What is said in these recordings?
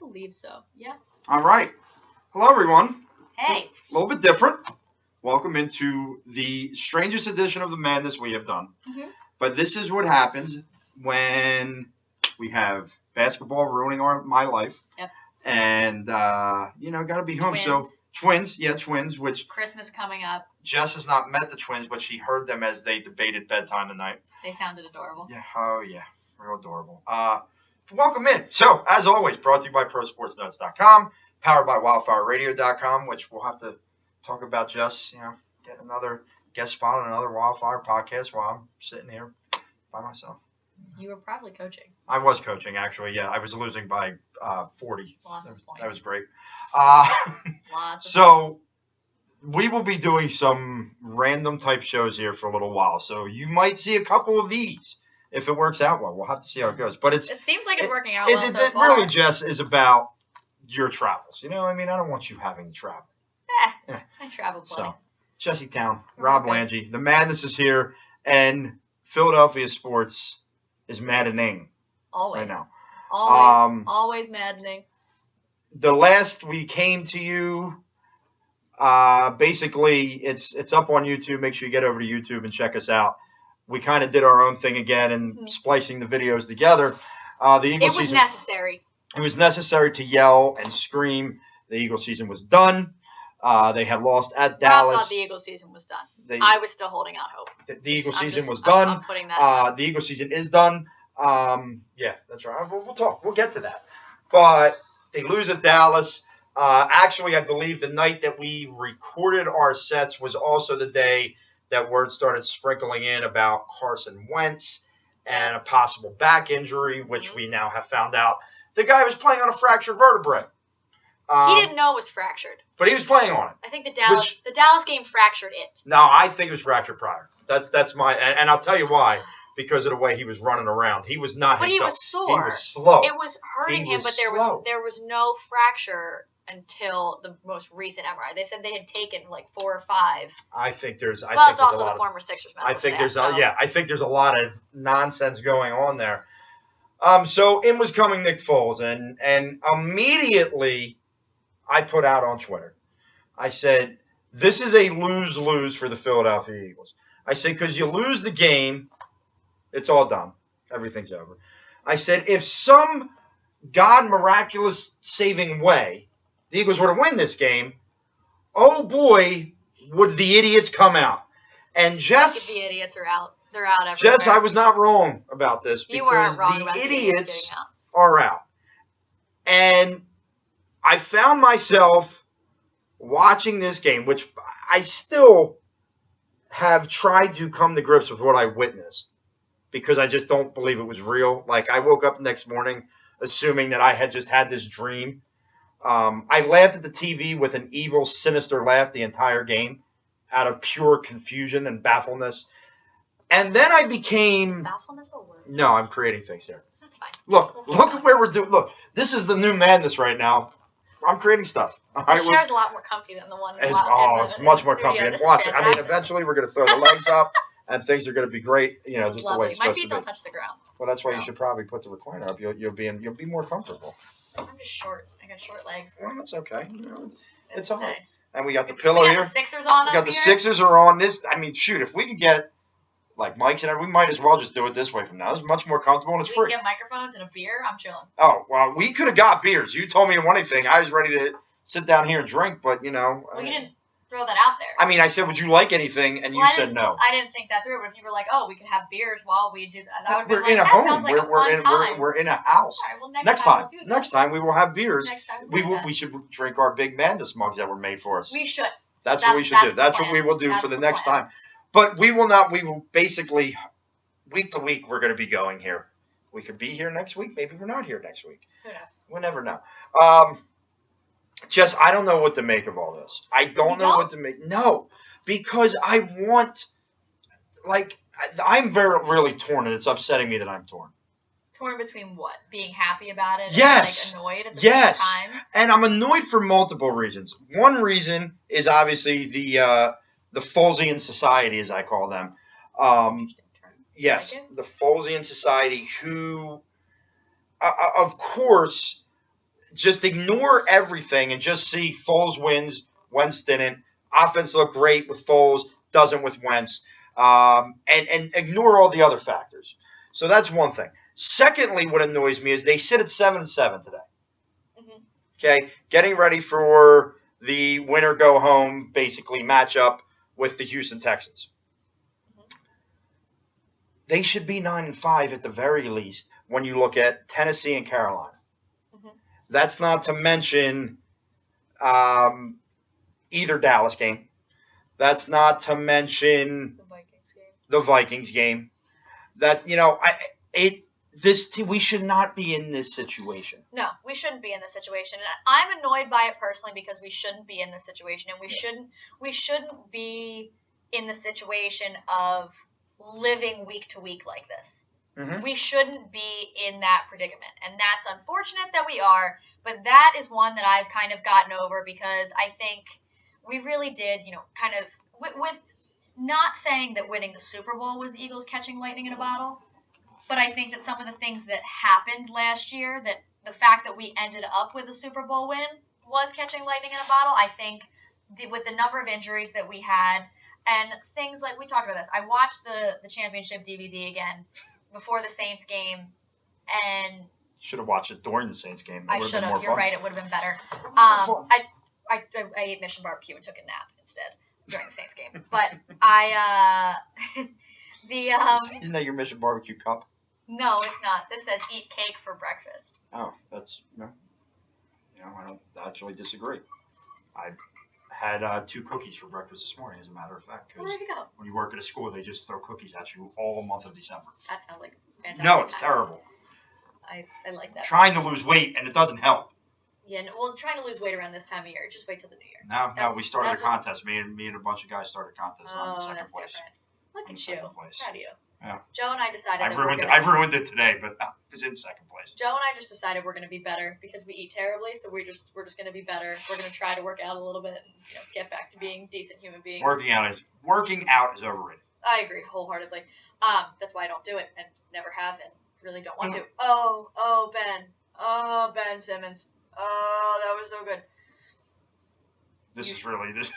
believe so. Yeah. All right. Hello, everyone. Hey. A little bit different. Welcome into the strangest edition of the Madness we have done. Mm-hmm. But this is what happens when we have basketball ruining my life. Yep. And, got to be home. Twins. So, twins, which Christmas coming up. Jess has not met the twins, but she heard them as they debated bedtime tonight. They sounded adorable. Yeah. Oh, yeah. Real adorable. Welcome in. So, as always, brought to you by ProSportsNotes.com, powered by WildfireRadio.com, which we'll have to talk about just, get another guest spot on another Wildfire podcast while I'm sitting here by myself. You were probably coaching. I was coaching, actually. Yeah, I was losing by 40. Lots of points. That was great. Lots of points. We will be doing some random type shows here for a little while. So you might see a couple of these if it works out well. We'll have to see how it goes. But it seems like it's working out well so it far. really, Jess, is about your travels. I don't want you having to travel. I travel plenty. So, Jesse Town, Rob Lange, the madness is here, and Philadelphia sports is maddening. Always. Right now. Always maddening. The last we came to you, basically, it's up on YouTube. Make sure you get over to YouTube and check us out. We kind of did our own thing again and splicing the videos together. The Eagles it was season, necessary. It was necessary to yell and scream. The Eagles season was done. They had lost at Dallas. I thought the Eagles season was done. I was still holding out hope. The Eagles season was done. I'm putting that the Eagles season is done. Yeah, that's right. We'll talk. We'll get to that. But they lose at Dallas. Actually, I believe the night that we recorded our sets was also the day that word started sprinkling in about Carson Wentz and a possible back injury, which we now have found out the guy was playing on a fractured vertebrae. He didn't know it was fractured. But he was playing on it. I think the Dallas game fractured it. No, I think it was fractured prior. That's my and I'll tell you why. Because of the way he was running around. He was not himself. But he was sore. He was slow. It was hurting him, but there was no fracture until the most recent MRI. They said they had taken like 4 or 5. I think there's. It's also the former Sixers medical staff. I think there's a lot of nonsense going on there. So in was coming Nick Foles, and immediately I put out on Twitter. I said, this is a lose-lose for the Philadelphia Eagles. I said, because you lose the game, it's all done. Everything's over. I said, if some God miraculous saving way the Eagles were to win this game, oh boy, would the idiots come out. And Jess... The idiots are out. They're out everywhere. Jess, I was not wrong about this. You weren't wrong the about idiots are out. And I found myself watching this game, which I still have tried to come to grips with what I witnessed because I just don't believe it was real. Like, I woke up next morning assuming that I had just had this dream. I laughed at the TV with an evil, sinister laugh the entire game out of pure confusion and baffledness. And then I became... Is baffledness a word? No, I'm creating things here. That's fine. Look at where we're doing. Look, this is the new madness right now. I'm creating stuff. The chair's a lot more comfy than the one. It's much more comfy. And watch, I mean, eventually we're going to throw the legs up, and things are going to be great. Just the way it's supposed to be. My feet don't touch the ground. Well, that's why you should probably put the recliner up. You'll be more comfortable. I'm just short. I got short legs. Well, that's okay. It's all right. Nice. And we got the pillow here. The Sixers on. We got the Sixers are on. This. I mean, shoot, if we could get like mics and everything, we might as well just do it this way from now. It's much more comfortable and it's free. We can get microphones and a beer. I'm chilling. Oh well, we could have got beers. You told me in one thing. I was ready to sit down here and drink, but you didn't throw that out there. I mean, I said, would you like anything? And you said no. I didn't think that through, but if you were like, oh, we could have beers while we do that, that would be like, that sounds like a fun time. We're in a house. All right, well, next time we'll do that. Next time we will have beers. Next time we should drink our Big Madness mugs that were made for us. We should. That's what we should do. That's what we will do for the next time. But we will not. We will basically, week to week, we're going to be going here. We could be here next week. Maybe we're not here next week. Who knows? We'll never know. Jess, I don't know what to make of all this. I don't know what to make. No, because I want, I'm really torn, and it's upsetting me that I'm torn. Torn between what? Being happy about it? Yes. And annoyed at the same time? And I'm annoyed for multiple reasons. One reason is obviously the Folesian Society, as I call them. Yes, the Folesian Society, who, of course, just ignore everything and just see Foles wins, Wentz didn't. Offense looked great with Foles, doesn't with Wentz. And ignore all the other factors. So that's one thing. Secondly, what annoys me is they sit at 7-7 today. Mm-hmm. Okay, getting ready for the winner go home basically matchup with the Houston Texans. Mm-hmm. They should be 9-5 at the very least when you look at Tennessee and Carolina. Mm-hmm. That's not to mention either Dallas game. That's not to mention the Vikings game. That we should not be in this situation. No, we shouldn't be in this situation. And I'm annoyed by it personally because we shouldn't be in this situation, and we shouldn't be in the situation of living week to week like this. Mm-hmm. We shouldn't be in that predicament, and that's unfortunate that we are. But that is one that I've kind of gotten over because I think we really did, kind of with not saying that winning the Super Bowl was the Eagles catching lightning in a bottle. But I think that some of the things that happened last year, that the fact that we ended up with a Super Bowl win was catching lightning in a bottle. I think with the number of injuries that we had and things like, we talked about this. I watched the championship DVD again before the Saints game, and should have watched it during the Saints game. I should have. You're right. It would have been better. I ate Mission Barbecue and took a nap instead during the Saints game. But isn't that your Mission Barbecue cup? No, it's not. This says eat cake for breakfast. Oh, that's no. I don't actually disagree. I had 2 cookies for breakfast this morning, as a matter of fact. Well, there you go. When you work at a school, they just throw cookies at you all month of December. That sounds like fantastic. No, it's terrible. I like that. Trying to lose weight, and it doesn't help. Yeah, well, trying to lose weight around this time of year. Just wait till the new year. No, we started a contest. Me and a bunch of guys started a contest on the second that's place. Different. Look at you. Proud of you. Yeah. Joe and I decided I've ruined it today, but it was in second place. Joe and I just decided we're going to be better because we eat terribly, so we're just going to be better. We're going to try to work out a little bit and get back to being decent human beings. Working out is overrated. I agree wholeheartedly. That's why I don't do it and never have and really don't want to. Oh, Ben Simmons. Oh, that was so good.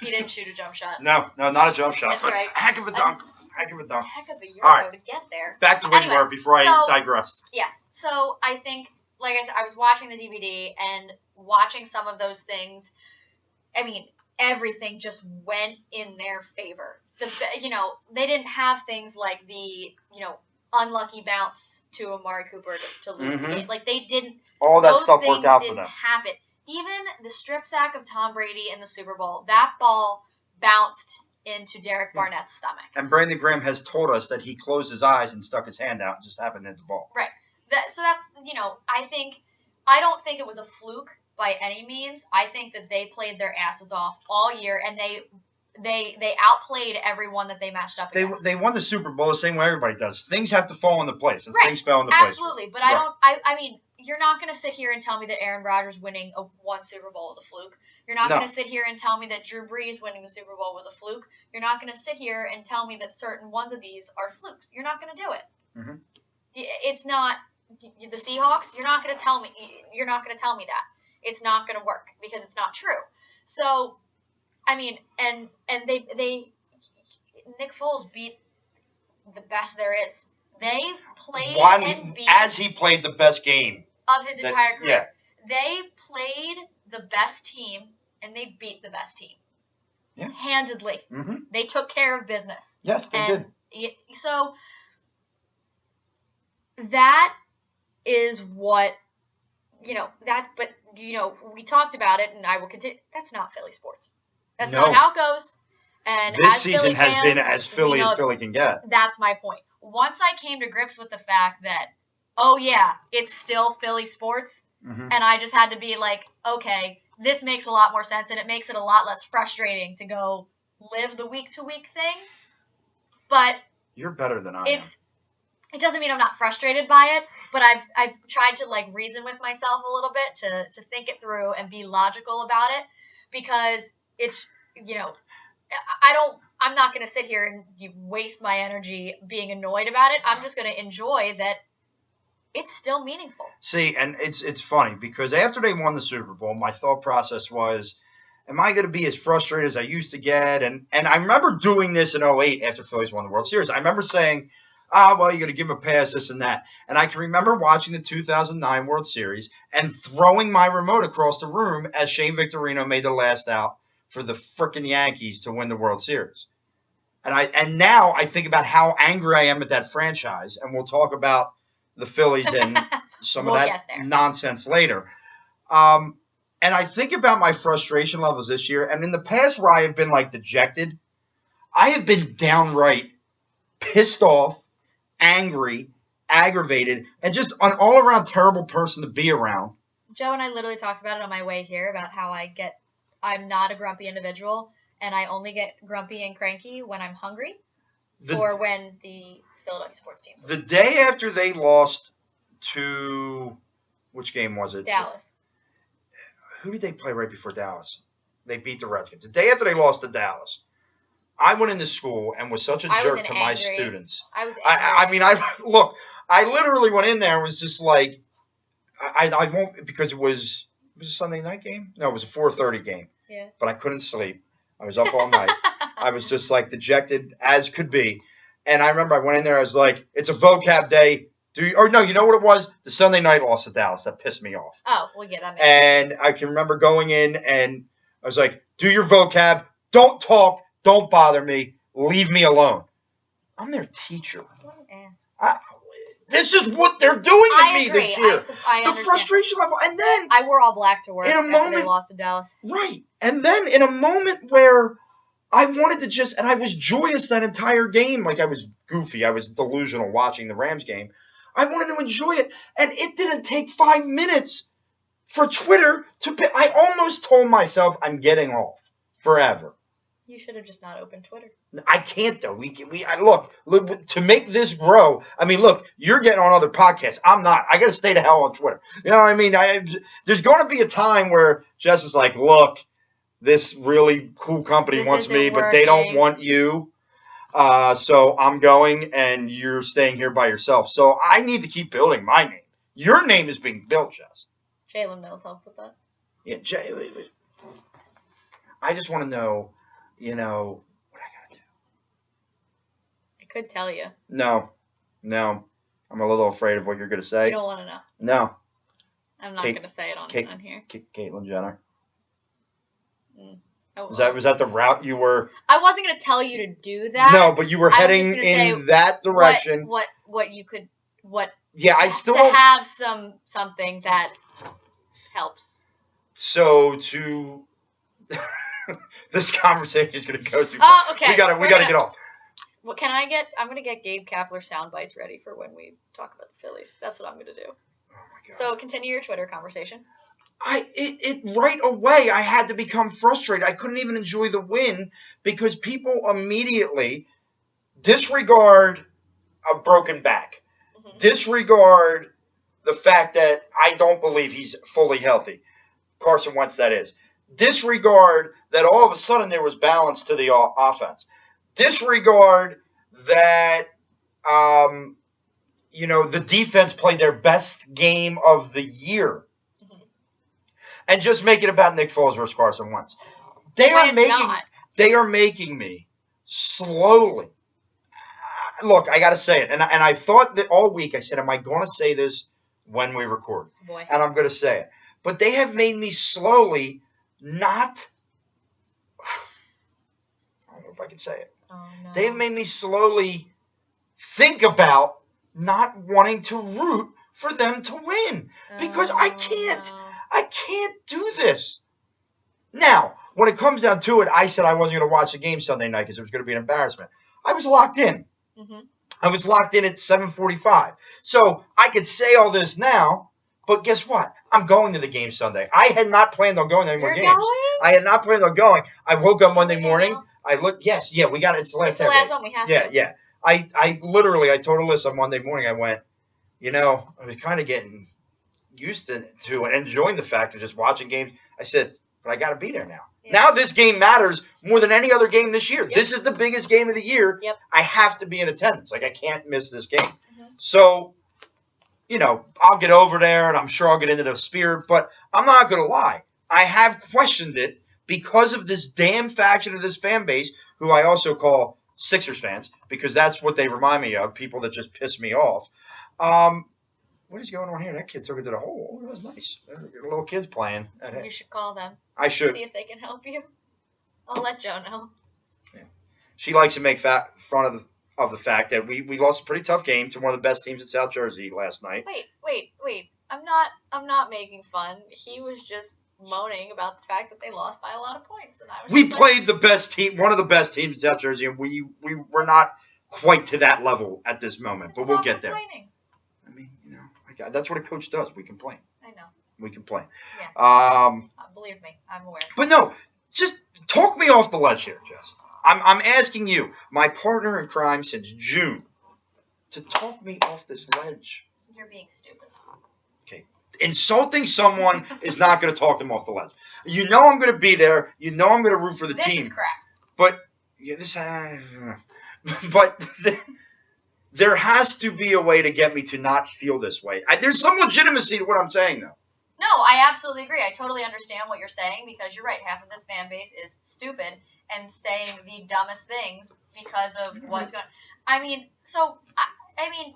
He didn't shoot a jump shot. No, not a jump shot. That's right. Heck of a dunk. Heck of a Euro right. to get there. Back to where you were before I digressed. Yes. So I think, like I said, I was watching the DVD and watching some of those things. I mean, everything just went in their favor. They didn't have things like the, unlucky bounce to Amari Cooper to lose the game. Like, they didn't. All that stuff worked out for them. Those things didn't happen. Even the strip sack of Tom Brady in the Super Bowl, that ball bounced into Derek Barnett's stomach. And Brandon Graham has told us that he closed his eyes and stuck his hand out and just happened to hit the ball. Right. So that's, I don't think it was a fluke by any means. I think that they played their asses off all year, and they outplayed everyone that they matched up against. They won the Super Bowl the same way everybody does. Things have to fall into place, and right. things fell into place. Absolutely. But I mean, you're not going to sit here and tell me that Aaron Rodgers winning one Super Bowl is a fluke. You're not going to sit here and tell me that Drew Brees winning the Super Bowl was a fluke. You're not going to sit here and tell me that certain ones of these are flukes. You're not going to do it. Mm-hmm. It's not the Seahawks. You're not going to tell me. You're not going to tell me that. It's not going to work because it's not true. So, I mean, and they Nick Foles beat the best there is. They played and beat as he played the best game of his entire career. Yeah. They played the best team, and they beat the best team. Yeah. Handedly. Mm-hmm. They took care of business. Yes, they did. So that is what, but we talked about it, and I will continue. That's not Philly sports. That's not how it goes. And this season has been as Philly as Philly can get. That's my point. Once I came to grips with the fact that, oh yeah, it's still Philly sports, mm-hmm. and I just had to be like, okay, this makes a lot more sense, and it makes it a lot less frustrating to go live the week-to-week thing. But you're better than I am. It doesn't mean I'm not frustrated by it, but I've tried to reason with myself a little bit to think it through and be logical about it, because it's I'm not going to sit here and waste my energy being annoyed about it. I'm just going to enjoy that it's still meaningful. See, and it's funny because after they won the Super Bowl, my thought process was, am I going to be as frustrated as I used to get? And I remember doing this in 2008 after Phillies won the World Series. I remember saying, well, you're going to give him a pass, this and that. And I can remember watching the 2009 World Series and throwing my remote across the room as Shane Victorino made the last out for the frickin' Yankees to win the World Series. And now I think about how angry I am at that franchise, and we'll talk about the Phillies and some of that nonsense later. And I think about my frustration levels this year, and in the past where I have been like dejected, I have been downright pissed off, angry, aggravated, and just an all-around terrible person to be around. Joe and I literally talked about it on my way here about how I'm not a grumpy individual, and I only get grumpy and cranky when I'm hungry or when the Philadelphia sports teams lose. The day after they lost to, which game was it? Dallas. Who did they play right before Dallas? They beat the Redskins. The day after they lost to Dallas, I went into school and was such a jerk to my students. I was angry. I literally went in there and was just like, I won't, because it was a Sunday night game? No, it was a 4:30 game. Yeah. But I couldn't sleep. I was up all night. I was just like dejected as could be. And I remember I went in there, I was like, it's a vocab day. You know what it was? The Sunday night loss to Dallas. That pissed me off. Oh, well, yeah, that makes sense. And I can remember going in and I was like, do your vocab. Don't talk. Don't bother me. Leave me alone. I'm their teacher. What an ass. This is what they're doing to me agree. this year. I the frustration level. And then I wore all black to work after they lost to Dallas. Right. And then in a moment where I wanted to just, and I was joyous that entire game. Like I was goofy. I was delusional watching the Rams game. I wanted to enjoy it. And it didn't take 5 minutes for Twitter to, I almost told myself I'm getting off forever. You should have just not opened Twitter. I can't though. Look, to make this grow. I mean, look, you're getting on other podcasts. I'm not. I got to stay the hell on Twitter. You know what I mean? There's going to be a time where Jess is like, look, this really cool company wants me, but they don't want you. So I'm going, and you're staying here by yourself. So I need to keep building my name. Your name is being built, Jess. Jalen Mills helped with that. Yeah, I just want to know. What I got to do. I could tell you. No. I'm a little afraid of what you're going to say. You don't want to know. No. I'm not going to say it on here. Caitlyn Jenner. Oh, was that the route you were? I wasn't going to tell you to do that. No, but you were heading in that direction. What you could Yeah, I still to have something that helps. So to this conversation is going to go too far. Oh, okay. We got to get off. What can I get? I'm going to get Gabe Kapler sound bites ready for when we talk about the Phillies. That's what I'm going to do. Oh my God. So continue your Twitter conversation. It right away I had to become frustrated. I couldn't even enjoy the win because people immediately disregard a broken back. Mm-hmm. Disregard the fact that I don't believe he's fully healthy. Carson Wentz, that is. Disregard that all of a sudden there was balance to the offense. Disregard that, the defense played their best game of the year. Mm-hmm. And just make it about Nick Foles versus Carson Wentz. They are making me slowly. Look, I got to say it. And I thought that all week I said, am I going to say this when we record? Boy. And I'm going to say it. But they have made me slowly not, I don't know if I can say it. Oh, no. They have made me slowly think about not wanting to root for them to win. Because I can't do this. Now, when it comes down to it, I said I wasn't going to watch the game Sunday night because it was going to be an embarrassment. I was locked in. Mm-hmm. I was locked in at 7:45. So I could say all this now, but guess what? I'm going to the game Sunday. I had not planned on going to any more games. Going? I had not planned on going. I woke up Monday morning. I looked. Yes, yeah, we got it. It's the last one we have. Yeah. I literally told Alyssa on Monday morning. I went. I was kind of getting used to and enjoying the fact of just watching games. I said, but I got to be there now. Yeah. Now this game matters more than any other game this year. Yep. This is the biggest game of the year. Yep. I have to be in attendance. Like I can't miss this game. Mm-hmm. So, I'll get over there and I'm sure I'll get into the spirit, but I'm not going to lie. I have questioned it because of this damn faction of this fan base, who I also call Sixers fans, because that's what they remind me of, people that just piss me off. What is going on here? That kid took it to the hole. Oh, that was nice. Little kids playing. You should call them. I should. See if they can help you. I'll let Joe know. Yeah. She likes to make fun of the fact that we lost a pretty tough game to one of the best teams in South Jersey last night. Wait. I'm not making fun. He was just moaning about the fact that they lost by a lot of points, and I was. We played the best team, one of the best teams in South Jersey, and we were not quite to that level at this moment, but we'll get there. I mean, that's what a coach does. We complain. I know. We complain. Yeah. Believe me, I'm aware. But no, just talk me off the ledge here, Jess. I'm asking you, my partner in crime since June, to talk me off this ledge. You're being stupid. Okay. Insulting someone is not going to talk them off the ledge. I'm going to be there. I'm going to root for the team. This is crap. But but there has to be a way to get me to not feel this way. There's some legitimacy to what I'm saying, though. No, I absolutely agree. I totally understand what you're saying, because you're right. Half of this fan base is stupid and saying the dumbest things because of what's going on. I mean,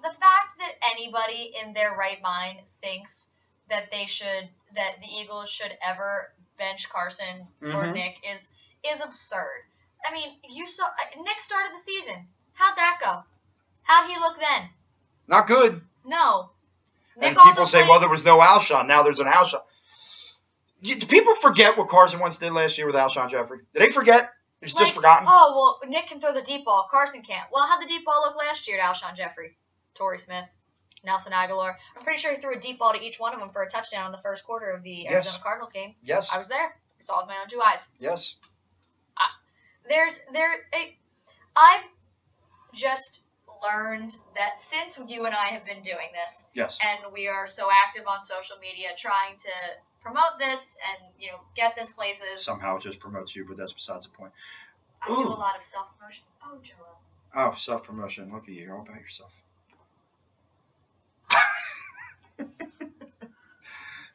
the fact that anybody in their right mind thinks that that the Eagles should ever bench Carson for Nick is absurd. I mean, you saw Nick started the season. How'd that go? How'd he look then? Not good. No. Nick, and people say, well, there was no Alshon. Now there's an Alshon. Do people forget what Carson Wentz did last year with Alshon Jeffrey? Did they forget? It's just forgotten. Oh, well, Nick can throw the deep ball. Carson can't. Well, how'd the deep ball look last year to Alshon Jeffrey? Torrey Smith, Nelson Aguilar. I'm pretty sure he threw a deep ball to each one of them for a touchdown in the first quarter of the Arizona Cardinals game. Yes. I was there. I saw it with my own 2 eyes. Yes. I've just learned that since you and I have been doing this, yes, and we are so active on social media trying to promote this and get this places. Somehow it just promotes you, but that's besides the point. I do a lot of self-promotion. Oh, Joel. Oh, self-promotion. Look at you. You're all about yourself.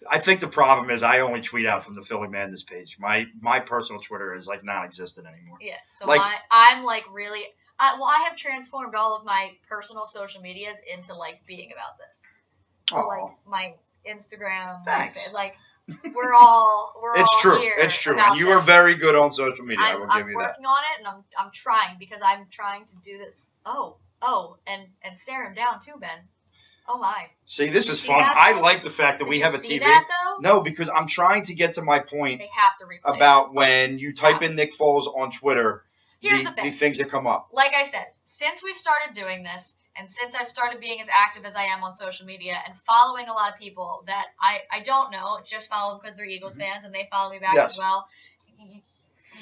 I think the problem is I only tweet out from the Philly Madness page. My personal Twitter is like non-existent anymore. Yeah, so I'm like really. I have transformed all of my personal social medias into like being about this. So like my Instagram, we're all it's true. Here it's true. And you are very good on social media. I will give you that. I'm working on it, and I'm trying, because I'm trying to do this. And stare him down too, Ben. Oh my. See, this is fun. I like the fact that we have a TV. That, though? No, because I'm trying to get to my point. They have to replay about when you type in Nick Foles on Twitter. Here's the thing. The things that come up. Like I said, since we've started doing this, and since I've started being as active as I am on social media and following a lot of people that I don't know, just follow them because they're Eagles fans and they follow me back as well.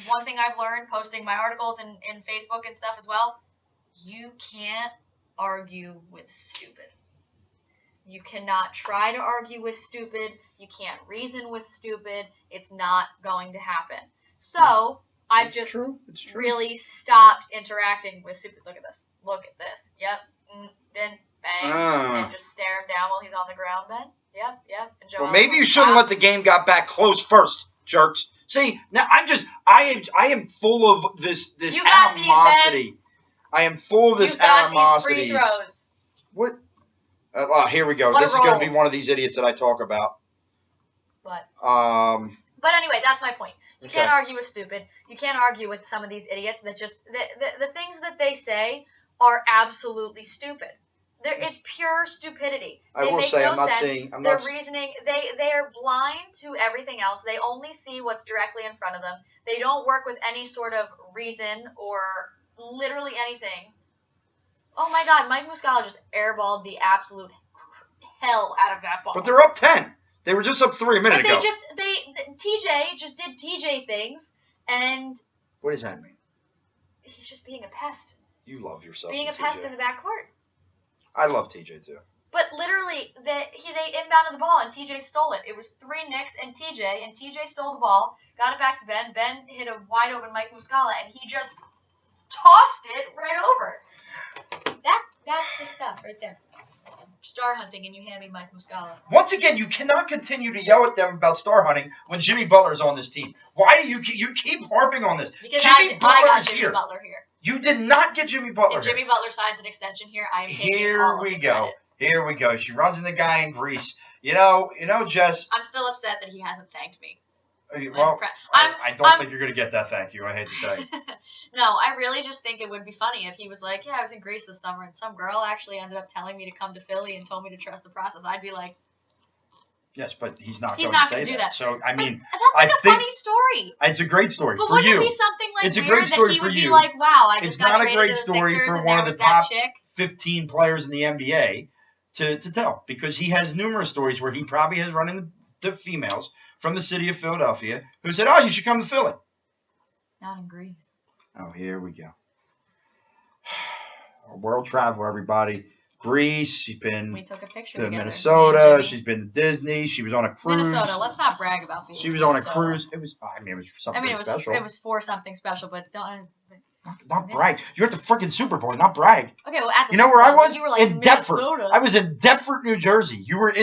One thing I've learned posting my articles in Facebook and stuff as well, you can't argue with stupid. You cannot try to argue with stupid. You can't reason with stupid. It's not going to happen. So I've just really stopped interacting with stupid. Look at this. Look at this. Yep. Then bang. And just stare him down while he's on the ground then. Yep. And well, maybe you shouldn't let the game got back close first, jerks. See, now I am full of this animosity. I am full of this animosity. Free throws. What? Here we go. This is going to be one of these idiots that I talk about. But anyway, that's my point. You can't argue with stupid. You can't argue with some of these idiots that just the things that they say are absolutely stupid. It's pure stupidity. I will say, I'm not saying their reasoning. They are blind to everything else. They only see what's directly in front of them. They don't work with any sort of reason or literally anything. Oh my God, Mike Muscala just airballed the absolute hell out of that ball. But they're up 10. They were just up 3 a minute ago. TJ just did TJ things, and what does that mean? He's just being a pest. You love yourself. Being a pest in the backcourt. I love TJ too. But literally, they inbounded the ball and TJ stole it. It was 3 Knicks and TJ stole the ball, got it back to Ben. Ben hit a wide open Mike Muscala, and he just tossed it right over. That's the stuff right there. star hunting and you hand me Mike Muscala. Once again, you cannot continue to yell at them about star hunting when Jimmy Butler's on this team. Why do you keep harping on this? Because Jimmy Butler I got is Jimmy here. Butler here. You did not get Jimmy Butler. If Jimmy Butler signs an extension here, I am taking Here all of we the go. credit. Here we go. She runs in the guy in Greece. You know, Jess. I'm still upset that he hasn't thanked me. Well, I don't think you're going to get that thank you. I hate to tell you. No, I really just think it would be funny if he was like, yeah, I was in Greece this summer, and some girl actually ended up telling me to come to Philly and told me to trust the process. I'd be like, yes, but he's not he's going not to say do that. So, I mean, that's like a funny story. It's a great story but for wouldn't you. it be something like It's a weird great story that he for would you. be like, wow, I just It's got not a traded great to the story Sixers for and one there of the was that top chick. 15 players in the NBA to tell, because he has numerous stories where he probably has run into the females from the city of Philadelphia who said, oh, you should come to Philly. Not in Greece. Oh, here we go. A world traveler, everybody. Greece. She's been We took a picture to together. Minnesota. She's been to Disney. She was on a cruise. Minnesota. Let's not brag about being She was Minnesota. on a cruise. It was something special. It was for something special, but don't. Not brag. You're at the freaking Super Bowl, not brag. Okay, well, at the You know Super where I Bowl, was? You were like in Deptford. Minnesota. I was in Deptford, New Jersey. You were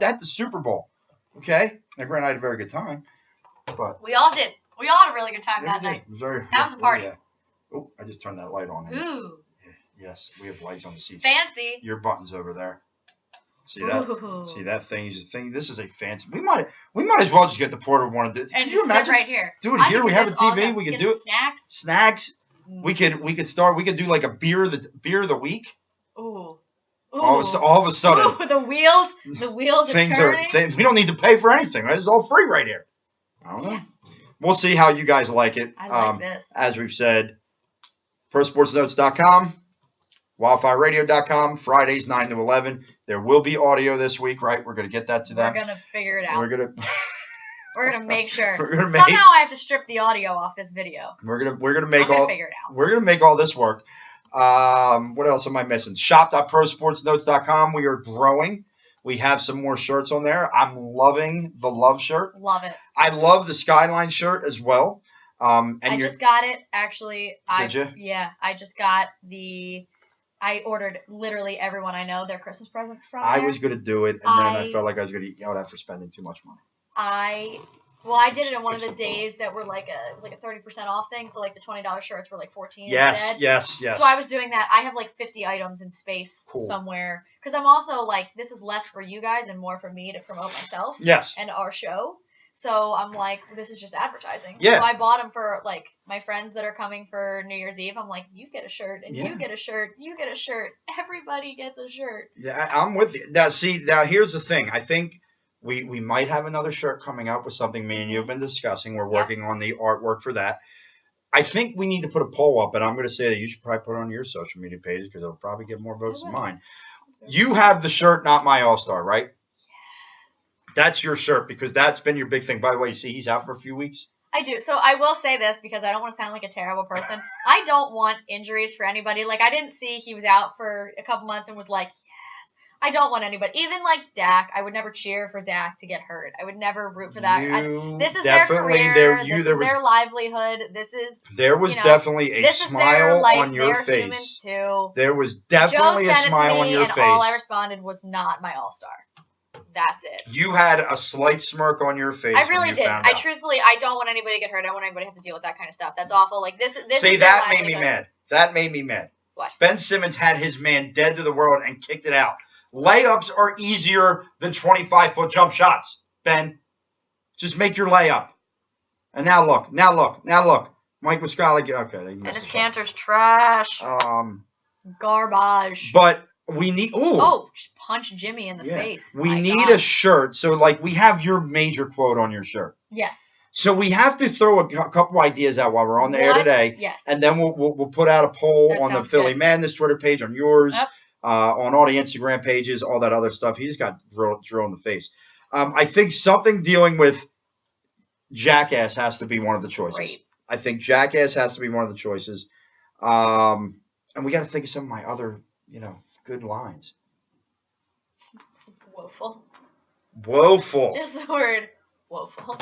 at the Super Bowl. Okay? Now, granted, I had a very good time. But we all did. We all had a really good time yeah, that night. It was very, that was a party. Yeah. Oh, I just turned that light on. Ooh. Yes, we have lights on the seats. Fancy. Your button's over there. See that? Ooh. See that thing? Is a thing. This is a fancy. We might as well just get the porter one. Can And you just imagine? sit right here. Do it here. We have a TV. We can do it. Snacks. Snacks. We could start. We could do like a beer of the week. Ooh. All of a sudden, ooh, the wheels things are turning. we don't need to pay for anything. Right? It's all free right here. I don't know. Yeah. We'll see how you guys like it. I like this. As we've said, ProSportsNotes.com, WildfireRadio.com, Fridays 9 to 11. There will be audio this week, right? We're going to get that to them. We're going to figure it out. We're going to make sure. Somehow I have to strip the audio off this video. We're gonna figure it out. We're gonna make all this work. What else am I missing? Shop.prosportsnotes.com. We are growing. We have some more shirts on there. I'm loving the Love shirt. Love it. I love the Skyline shirt as well. I just got it, actually. Did you? Yeah, I just got I ordered literally everyone I know their Christmas presents from there. I was going to do it, and then I felt like I was going to yell at for spending too much money. I did it in one of the days that were it was like a 30% off thing, so like the $20 shirts were like $14 instead. Yes. So I was doing that. I have like 50 items in space somewhere, because I'm also like, this is less for you guys and more for me to promote myself. Yes. And our show. So I'm like, this is just advertising. Yeah. So I bought them for like my friends that are coming for New Year's Eve. I'm like, you get a shirt, and you get a shirt, you get a shirt. Everybody gets a shirt. Yeah, I'm with you. Now here's the thing. I think we might have another shirt coming up with something me and you have been discussing. We're working on the artwork for that. I think we need to put a poll up, and I'm going to say that you should probably put it on your social media page, because it'll probably get more votes than mine. You have the shirt, Not My All-Star, right? Yes. That's your shirt, because that's been your big thing. By the way, you see he's out for a few weeks? I do. So I will say this, because I don't want to sound like a terrible person. I don't want injuries for anybody. Like, I didn't see he was out for a couple months and was like, yes. I don't want anybody. Even like Dak, I would never cheer for Dak to get hurt. I would never root for that. This is their career. This is their livelihood. There was definitely a smile on your face. They're humans too. There was definitely a smile on your face. And all I responded was, not my all-star. That's it. You had a slight smirk on your face. I really did. I don't want anybody to get hurt. I don't want anybody to have to deal with that kind of stuff. That's awful. Like this. See, that made me mad. That made me mad. What? Ben Simmons had his man dead to the world and kicked it out. Layups are easier than 25-foot jump shots, Ben. Just make your layup. And now look. Mike Muscala. Okay. And his Cantor's trash. Garbage. But we need. Punch Jimmy in the face. We need a shirt. So, like, we have your major quote on your shirt. Yes. So we have to throw a couple ideas out while we're on the air today. Yes. And then we'll put out a poll on the Philly Madness Twitter page, on yours. Yep. On all the Instagram pages, all that other stuff. He just got drilled in the face. I think something dealing with Jackass has to be one of the choices. Great. I think Jackass has to be one of the choices. And we got to think of some of my other, good lines. Woeful. Just the word woeful.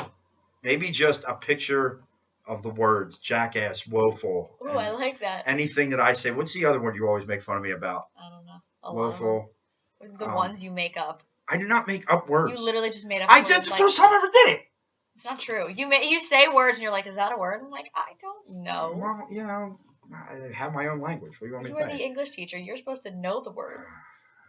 Maybe just a picture of the words Jackass, woeful. Ooh, I like that. Anything that I say. What's the other word you always make fun of me about? I don't know. Woeful. The ones you make up. I do not make up words. You literally just made up words. That's the first time I ever did it. It's not true. You say words and you're like, is that a word? I'm like, I don't know. Well, you know, I have my own language. What do you want me to say? You are the English teacher. You're supposed to know the words.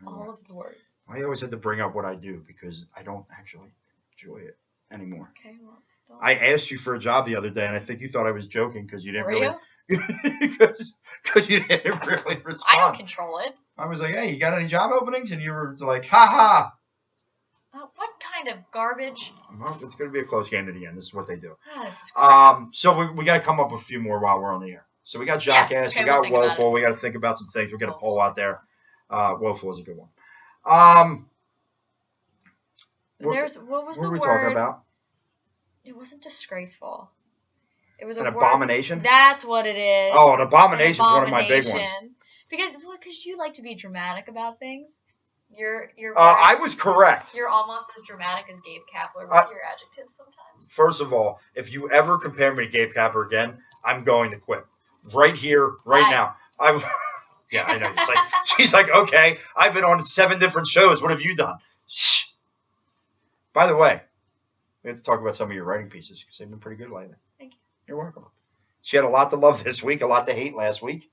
All of the words. I always had to bring up what I do because I don't actually enjoy it anymore. Okay, well, I asked you for a job the other day, and I think you thought I was joking because you didn't really. Because you didn't really respond. I don't control it. I was like, hey, you got any job openings? And you were like, ha ha. What kind of garbage? Well, it's going to be a close game to the end. This is what they do. This is crap. So we got to come up with a few more while we're on the air. So we got Jackass, we got Woeful, we got to think about some things. We'll get a poll out there. Woeful is a good one. What was the word? What were we talking about? It wasn't disgraceful. It was an word. Abomination? That's what it is. Oh, an abomination is one of my big ones. Because you like to be dramatic about things. You're I was correct. You're almost as dramatic as Gabe Kapler with your adjectives sometimes. First of all, if you ever compare me to Gabe Kapler again, I'm going to quit. Right here, right now. Yeah, I know. She's like, okay, I've been on 7 different shows. What have you done? Shh. By the way, we have to talk about some of your writing pieces because they've been pretty good lately. Thank you. You're welcome. She had a lot to love this week, a lot to hate last week.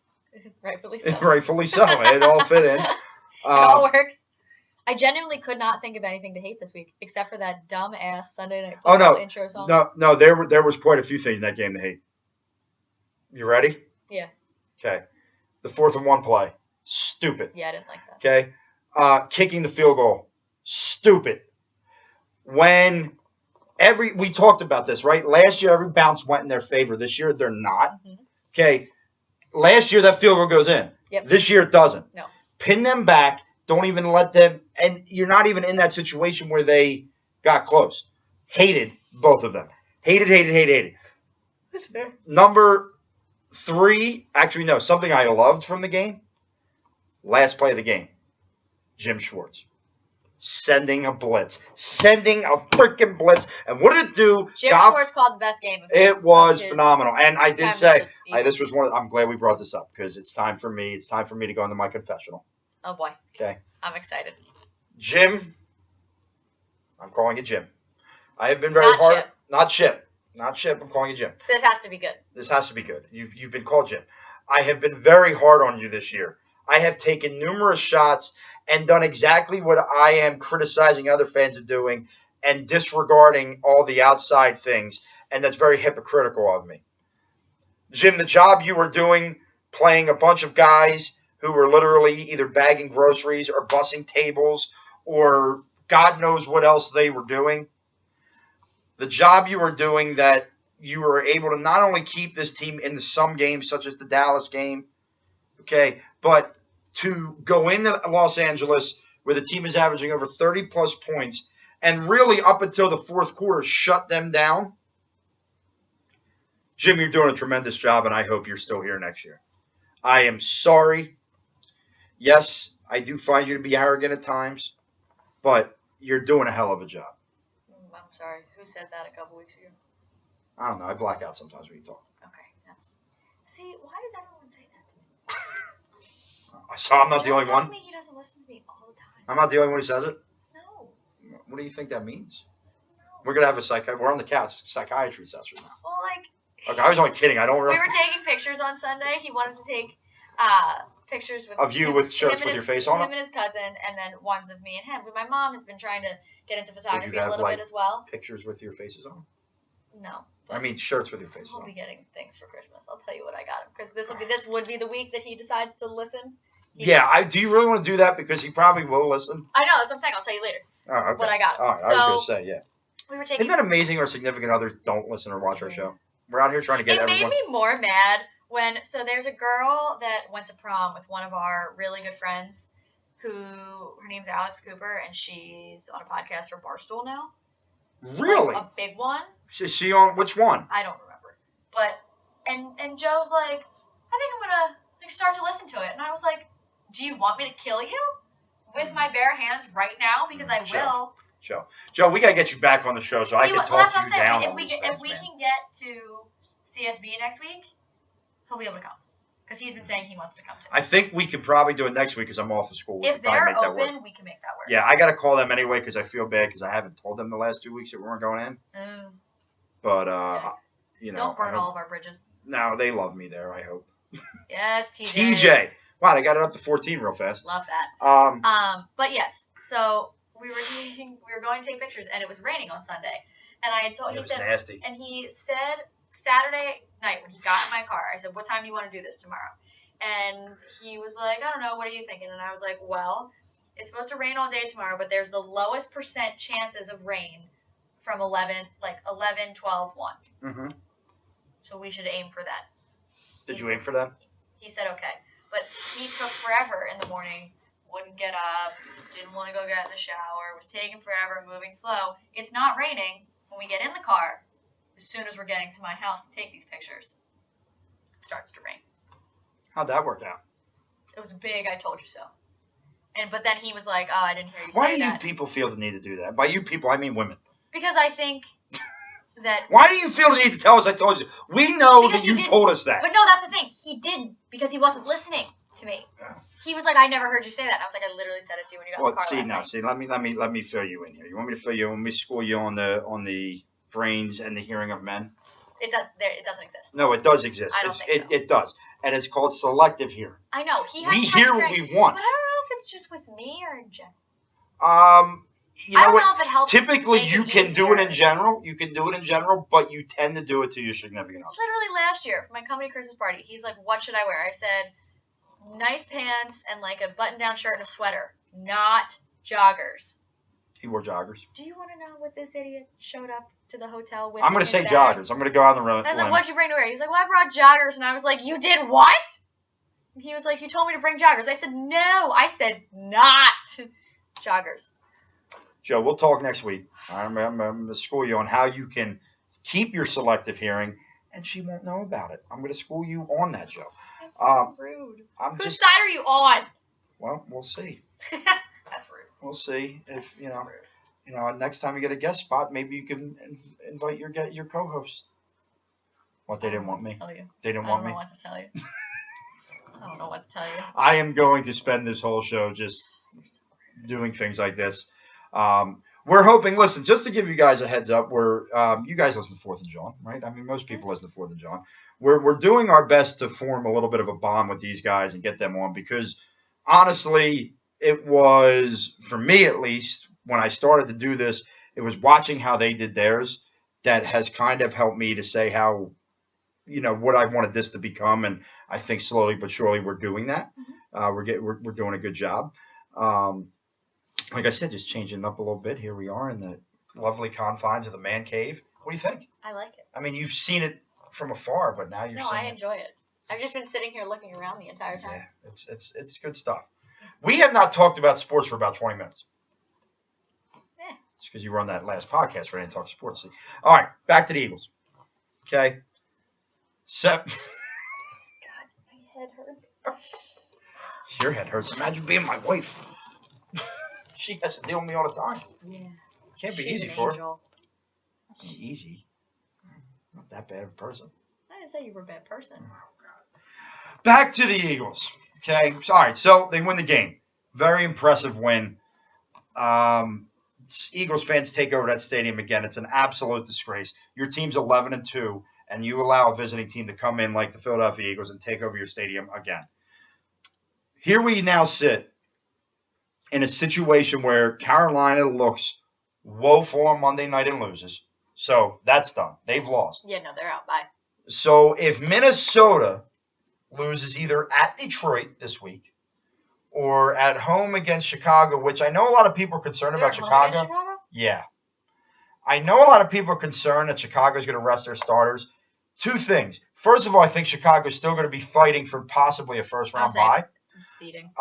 Rightfully so. Rightfully so. It all fit in. It all works. I genuinely could not think of anything to hate this week except for that dumb ass Sunday Night Football intro song. No, there was quite a few things in that game to hate. You ready? Yeah. Okay. The 4th and 1 play, stupid. Yeah, I didn't like that. Okay. Kicking the field goal, stupid. When we talked about this, right? Last year, every bounce went in their favor. This year, they're not. Mm-hmm. Okay. Last year, that field goal goes in. Yep. This year, it doesn't. No. Pin them back. Don't even let them. And you're not even in that situation where they got close. Hated both of them. Hated. That's fair. Number 3, actually, no, something I loved from the game. Last play of the game. Jim Schwartz. Sending a freaking blitz. And what did it do? Jim Schwartz called the best game of his. It was phenomenal. And I did say, this was I'm glad we brought this up because it's time for me. It's time for me to go into my confessional. Oh, boy. Okay. I'm excited. Jim. I'm calling it Jim. I have been very hard. Chip. Not Chip. Not Chip. I'm calling you Jim. So this has to be good. This has to be good. You've been called Jim. I have been very hard on you this year. I have taken numerous shots and done exactly what I am criticizing other fans of doing and disregarding all the outside things. And that's very hypocritical of me. Jim, the job you were doing, playing a bunch of guys who were literally either bagging groceries or bussing tables or God knows what else they were doing. The job you were doing that you were able to not only keep this team in some games, such as the Dallas game, okay, but to go into Los Angeles where the team is averaging over 30-plus points and really up until the 4th quarter shut them down. Jim, you're doing a tremendous job, and I hope you're still here next year. I am sorry. Yes, I do find you to be arrogant at times, but you're doing a hell of a job. I'm sorry. Who said that a couple weeks ago? I don't know. I black out sometimes when you talk. Okay. See, why does everyone say that to me? So I'm not the only one? Me he doesn't listen to me all the time. I'm not the only one who says it? No. What do you think that means? No. We're going to have we're on the couch, psychiatry session now. Well, Okay, I was only kidding. I don't remember. We were taking pictures on Sunday. He wanted to take pictures with with shirts with your face on him and his cousin, and then ones of me and him. But my mom has been trying to get into photography a little bit as well. Pictures with your faces on? No. I mean shirts with your faces on. He'll be getting things for Christmas. I'll tell you what I got him because this would be the week that he decides to listen. Do you really want to do that because he probably will listen? I know that's what I'm saying. I'll tell you later. Oh, okay. What I got him. All right, I was going to say We were taking. Isn't that amazing? Our significant others don't listen or watch our show. We're out here trying to get everyone. It made me more mad when there's a girl that went to prom with one of our really good friends her name's Alex Cooper, and she's on a podcast for Barstool now. Really? A big one. Is she on which one? I don't remember. But and Joe's like, I think I'm gonna start to listen to it, and I was like, do you want me to kill you with my bare hands right now? Because I will. Joe, we gotta get you back on the show so I can talk you down. If we can get to CSB next week, he'll be able to come. Because he's been saying he wants to come to. I think we could probably do it next week because I'm off of school. If they're open, we can make that work. Yeah, I got to call them anyway because I feel bad because I haven't told them the last 2 weeks that we weren't going in. But, you know. Don't burn all of our bridges. No, they love me there, I hope. Yes, TJ. TJ. Wow, they got it up to 14 real fast. Love that. But yes, so we were going to take pictures, and it was raining on Sunday. And I had told It was nasty. And he said Saturday night when he got in my car, I said, "What time do you want to do this tomorrow?" And he was like, "I don't know. What are you thinking?" And I was like, "Well, it's supposed to rain all day tomorrow, but there's the lowest % chances of rain from 11, 12, 1. Mm-hmm. So we should aim for that." Did you aim for that? He said okay. But he took forever in the morning, wouldn't get up, didn't want to go get in the shower, was taking forever, moving slow. It's not raining. When we get in the car, as soon as we're getting to my house to take these pictures, it starts to rain. How'd that work out? It was big, I told you so. But then he was like, "Oh, I didn't hear you say that." Why do you people feel the need to do that? By you people, I mean women. Because I think that... Why do you feel the need to tell us I told you? We know that you told us that. But no, that's the thing. He didn't because he wasn't listening to me. Yeah. He was like, "I never heard you say that." And I was like, "I literally said it to you when you got in the car last night." Let me fill you in here. You want me to fill you in? Let me school you on the brains and the hearing of men? It doesn't exist. No, it does exist. I don't think so. It does. And it's called selective hearing. I know. We hear what we want. But I don't know if it's just with me or in general. You know I don't what? know if it helps. Typically, you can do it in general. You can do it in general, but you tend to do it to your significant other. Literally last year, for my company Christmas party, he's like, "What should I wear?" I said, "Nice pants and like a button-down shirt and a sweater, not joggers." He wore joggers. Do you want to know what this idiot showed up to the hotel with? I'm going to say joggers. I'm going to go on the road. I was like, "What'd you bring to wear?" He's like, "Well, I brought joggers." And I was like, "You did what?" And he was like, "You told me to bring joggers." I said, "No, I said not joggers." Joe, we'll talk next week. I'm going to school you on how you can keep your selective hearing, and she won't know about it. I'm going to school you on that, Joe. That's so rude. Whose side are you on? Well, we'll see. That's rude. We'll see. If next time you get a guest spot, maybe you can invite your co-host. What, they didn't want me? They didn't want me? I don't know what to tell you. I don't know what to tell you. I am going to spend this whole show just doing things like this. We're hoping, listen, just to give you guys a heads up, you guys listen to 4th and John, right? I mean, most people listen to 4th and John. We're doing our best to form a little bit of a bond with these guys and get them on because, honestly, it was, for me at least, when I started to do this, it was watching how they did theirs that has kind of helped me to say how, what I wanted this to become. And I think slowly but surely we're doing that. We're doing a good job. Like I said, just changing it up a little bit. Here we are in the lovely confines of the man cave. What do you think? I like it. I mean, you've seen it from afar, but now you're seeing it. No, I enjoy it. I've just been sitting here looking around the entire time. Yeah, it's good stuff. We have not talked about sports for about 20 minutes. Yeah. It's because you were on that last podcast where I didn't talk sports. All right, back to the Eagles. Okay. God, my head hurts. Your head hurts. Imagine being my wife. She has to deal with me all the time. Yeah. Can't be easy for her. Easy. Not that bad of a person. I didn't say you were a bad person. Oh, God. Back to the Eagles. Okay. Sorry. So they win the game. Very impressive win. Eagles fans take over that stadium again. It's an absolute disgrace. Your team's 11-2, and you allow a visiting team to come in like the Philadelphia Eagles and take over your stadium again. Here we now sit in a situation where Carolina looks woeful on Monday night and loses. So that's done. They've lost. Yeah, no, they're out. Bye. So if Minnesota loses either at Detroit this week or at home against Chicago, which I know a lot of people are concerned about Chicago. Yeah. I know a lot of people are concerned that Chicago is going to rest their starters. Two things. First of all, I think Chicago is still going to be fighting for possibly a first-round bye. Seeding.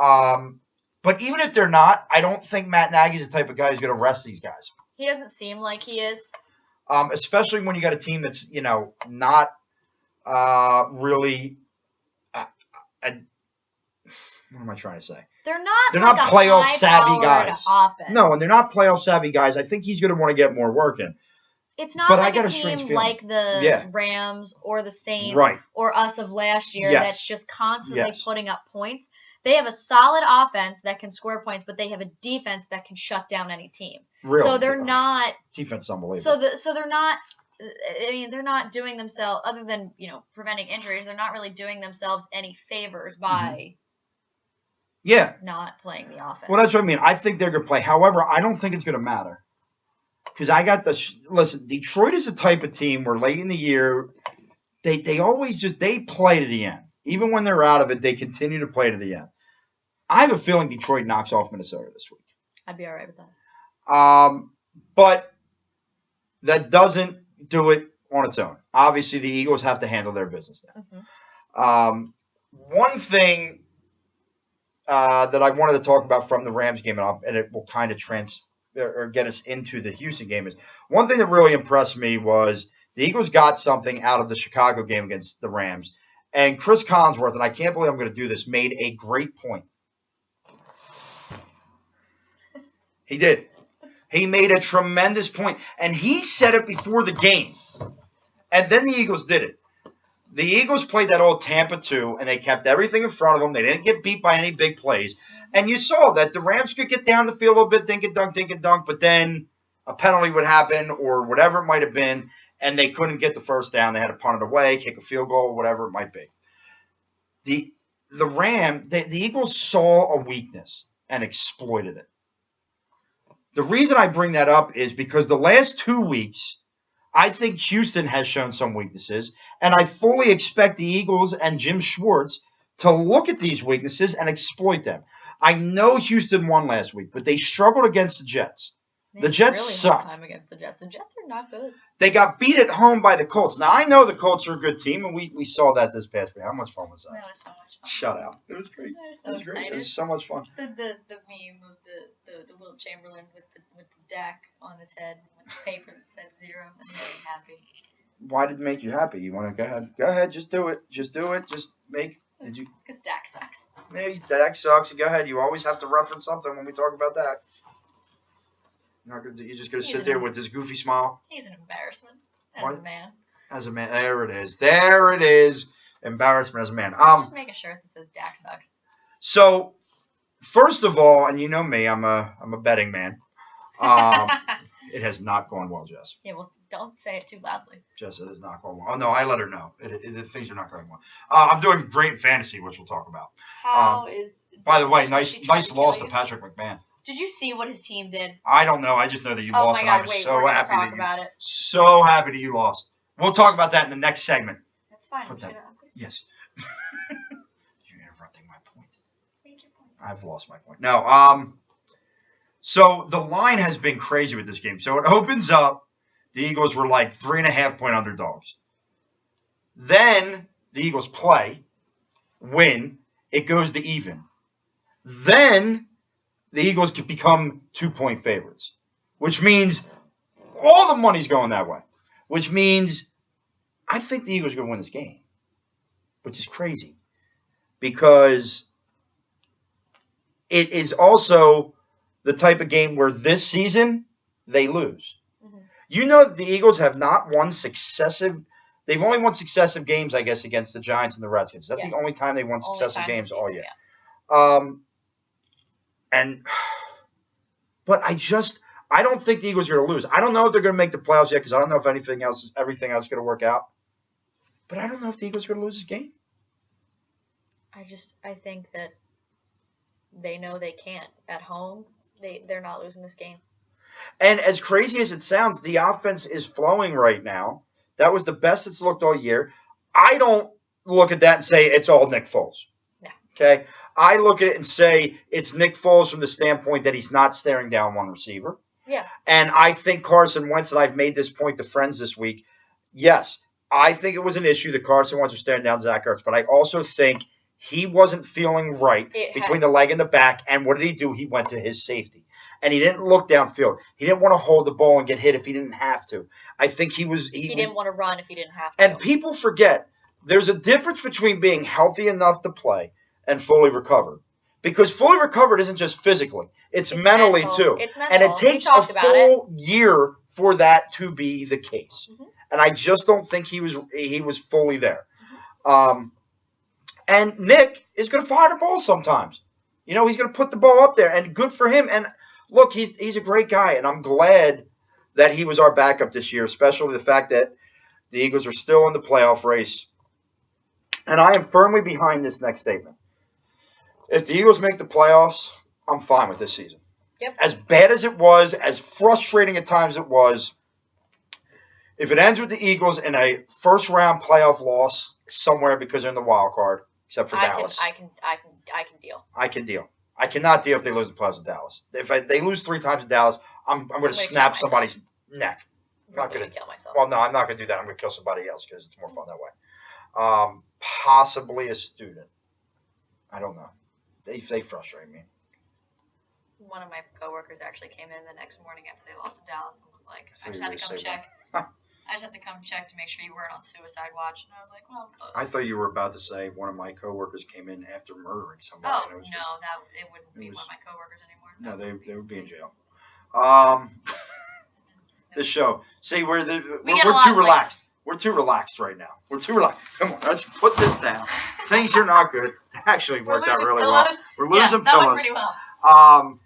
But even if they're not, I don't think Matt Nagy's the type of guy who's going to rest these guys. He doesn't seem like he is. Especially when you got a team that's, not really what am I trying to say? They're not playoff savvy guys. Offense. No, and they're not playoff savvy guys. I think he's going to want to get more work in. It's not But I like got a a strange team feeling. like the Yeah. Rams or the Saints Right. or us of last year Yes. that's just constantly Yes. putting up points. They have a solid offense that can score points, but they have a defense that can shut down any team. Really? So they're not. Defense is unbelievable. So they're not. I mean, they're not doing themselves, other than preventing injuries. They're not really doing themselves any favors by not playing the offense. Well, that's what I mean. I think they're going to play. However, I don't think it's going to matter. Because I got listen, Detroit is the type of team where late in the year, they always they play to the end. Even when they're out of it, they continue to play to the end. I have a feeling Detroit knocks off Minnesota this week. I'd be all right with that. But that doesn't do it on its own. Obviously, the Eagles have to handle their business now. Mm-hmm. One thing that I wanted to talk about from the Rams game, and it will kind of get us into the Houston game, is one thing that really impressed me was the Eagles got something out of the Chicago game against the Rams. And Chris Collinsworth, and I can't believe I'm going to do this, made a great point. He did. He made a tremendous point, and he said it before the game. And then the Eagles did it. The Eagles played that old Tampa 2, and they kept everything in front of them. They didn't get beat by any big plays. And you saw that the Rams could get down the field a little bit, dink and dunk, but then a penalty would happen or whatever it might have been, and they couldn't get the first down. They had to punt it away, kick a field goal, whatever it might be. The Eagles saw a weakness and exploited it. The reason I bring that up is because the last 2 weeks, I think Houston has shown some weaknesses, and I fully expect the Eagles and Jim Schwartz to look at these weaknesses and exploit them. I know Houston won last week, but they struggled against the Jets. The Jets suck. Time against the Jets. The Jets are not good. They got beat at home by the Colts. Now, I know the Colts are a good team, and we saw that this past week. How much fun was that? That was so much fun. Shut up. It was great. It was great. It was so much fun. The meme of the Will Chamberlain with the deck on his head with the paper that said 0 and made him happy. Why did it make you happy? You want to go ahead? Go ahead. Just do it. Just do it. Just make. Did you? Because Dak sucks. Yeah, Dak sucks. Go ahead. You always have to reference something when we talk about that. You're just going to sit there with this goofy smile? He's an embarrassment as a man. As a man. There it is. There it is. Embarrassment as a man. Just make a shirt that says Dak sucks. So, first of all, and you know me, I'm a betting man. It has not gone well, Jess. Yeah, well, don't say it too loudly. Jess, it has not gone well. Oh, no, I let her know. The things are not going well. I'm doing great in fantasy, which we'll talk about. By the way, nice loss to Patrick McMahon. Did you see what his team did? I don't know. I just know that you lost, and I was so happy that you so happy that you lost. We'll talk about that in the next segment. That's fine. Yes. You're interrupting my point. Make your point. I've lost my point. No. So the line has been crazy with this game. So it opens up. The Eagles were like 3.5-point underdogs. Then the Eagles play, win. It goes to even. Then the Eagles could become 2-point favorites, which means all the money's going that way, which means I think the Eagles are going to win this game, which is crazy because it is also the type of game where this season they lose. Mm-hmm. You know that the Eagles have not won they've only won successive games, I guess, against the Giants and the Redskins. That's the only time they won successive games all year. Yeah. But I don't think the Eagles are going to lose. I don't know if they're going to make the playoffs yet because I don't know if everything else is going to work out. But I don't know if the Eagles are going to lose this game. I think that they know they can't. At home, they're not losing this game. And as crazy as it sounds, the offense is flowing right now. That was the best it's looked all year. I don't look at that and say it's all Nick Foles. No. Okay? I look at it and say it's Nick Foles from the standpoint that he's not staring down one receiver. Yeah. And I think Carson Wentz, and I've made this point to friends this week, yes, I think it was an issue that Carson Wentz was staring down Zach Ertz, but I also think he wasn't feeling right between the leg and the back, and what did he do? He went to his safety. And he didn't look downfield. He didn't want to hold the ball and get hit if he didn't have to. I think he didn't want to run if he didn't have to. And people forget there's a difference between being healthy enough to play and fully recovered. Because fully recovered isn't just physically. It's mentally mental. too. It's mental. And it takes a full year for that to be the case. Mm-hmm. And I just don't think he was fully there. And Nick is going to fire the ball sometimes. He's going to put the ball up there, and good for him. And look, he's a great guy, and I'm glad that he was our backup this year, especially the fact that the Eagles are still in the playoff race. And I am firmly behind this next statement. If the Eagles make the playoffs, I'm fine with this season. Yep. As bad as it was, as frustrating at times it was, if it ends with the Eagles in a first-round playoff loss somewhere because they're in the wild card, except for Dallas. I can deal. I can deal. I cannot deal if they lose the playoffs in Dallas. If they lose 3 times in Dallas, I'm going to snap somebody's neck. I'm not going to kill myself. Well, no, I'm not going to do that. I'm going to kill somebody else because it's more fun that way. Possibly a student. I don't know. They frustrate me. One of my coworkers actually came in the next morning after they lost to Dallas and was like, I just had to come check. I just had to come check to make sure you weren't on suicide watch. And I was like, well, I'm close. I thought you were about to say one of my coworkers came in after murdering somebody. Oh, no, it wouldn't be one of my coworkers anymore. No, they would be in jail. This show. See, we're too relaxed. We're too relaxed right now. We're too relaxed. Come on, let's put this down. Things are not good. It actually worked out really well. We're losing that pillows. went pretty well.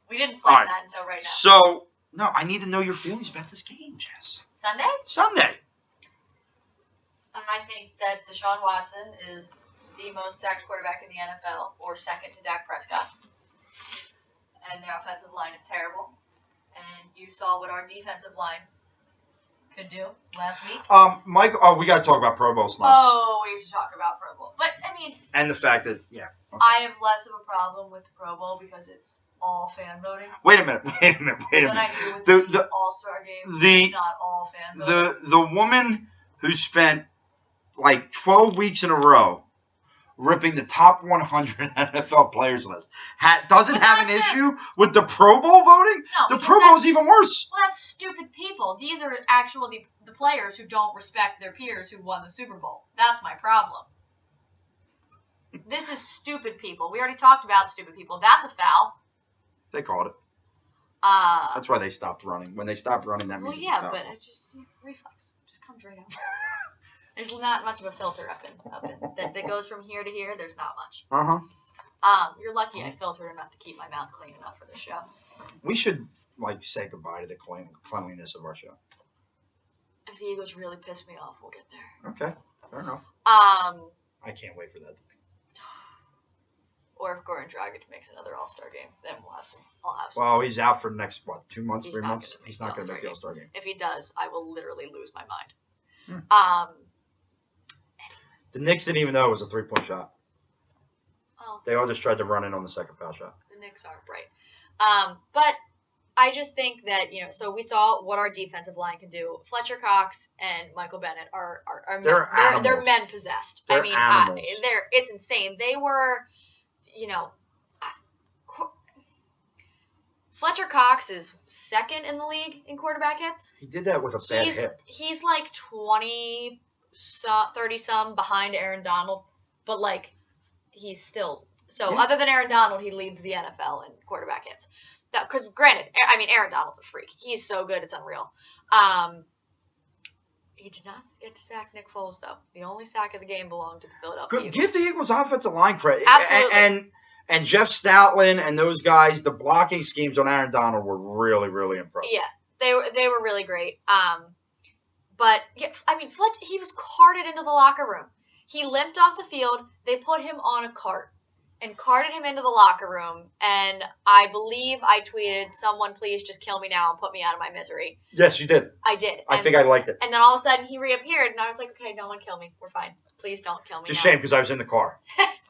We didn't plan that until right now. So, no, I need to know your feelings about this game, Jess. Sunday. I think that Deshaun Watson is the most sacked quarterback in the NFL, or second to Dak Prescott. And their offensive line is terrible. And you saw what our defensive line could do last week. Mike, we got to talk about Pro Bowl snubs. Oh, we should talk about Pro Bowl. But, I mean... And the fact that, yeah. Okay. I have less of a problem with the Pro Bowl because it's all fan voting. Wait a minute. Than I do with the All-Star game, it's not all fan voting. The woman who spent like 12 weeks in a row ripping the top 100 NFL players list doesn't have an issue with the Pro Bowl voting? No, the Pro Bowl is even worse. Well, that's stupid people. These are actually the players who don't respect their peers who won the Super Bowl. That's my problem. This is stupid people. We already talked about stupid people. That's a foul. They called it. That's why they stopped running. When they stopped running, that means it's a foul. But it's just reflex. It just comes right out. There's not much of a filter up in that goes from here to here. There's not much. You're lucky I filtered enough to keep my mouth clean enough for this show. We should say goodbye to the cleanliness of our show. If the Eagles really piss me off, we'll get there. Okay, fair enough. I can't wait for that to be. Or if Goran Dragic makes another All-Star game, then I'll have some. Well, he's out for the next, 2 months, 3 months? He's not going to make the All-Star game. If he does, I will literally lose my mind. The Knicks didn't even know it was a 3-point shot. Well, they all just tried to run in on the second foul shot. The Knicks aren't bright. But I just think that, so we saw what our defensive line can do. Fletcher Cox and Michael Bennett are they're men possessed. They're animals. It's insane. They were, Fletcher Cox is second in the league in quarterback hits. He did that with a bad hip. He's like 30-some behind Aaron Donald, but he's still other than Aaron Donald, he leads the NFL in quarterback hits. Because granted, Aaron Donald's a freak. He's so good, it's unreal. He did not get to sack Nick Foles, though. The only sack of the game belonged to the Philadelphia Eagles. Give the Eagles offensive line credit. Absolutely. And Jeff Stoutland and those guys, the blocking schemes on Aaron Donald were really, really impressive. Yeah, they were really great. But Fletcher, he was carted into the locker room. He limped off the field. They put him on a cart and carted him into the locker room. And I believe I tweeted, "Someone please just kill me now and put me out of my misery." Yes, you did. I did. I think I liked it. And then all of a sudden he reappeared, and I was like, "Okay, no one kill me. We're fine. Please don't kill me." It's a shame because I was in the car.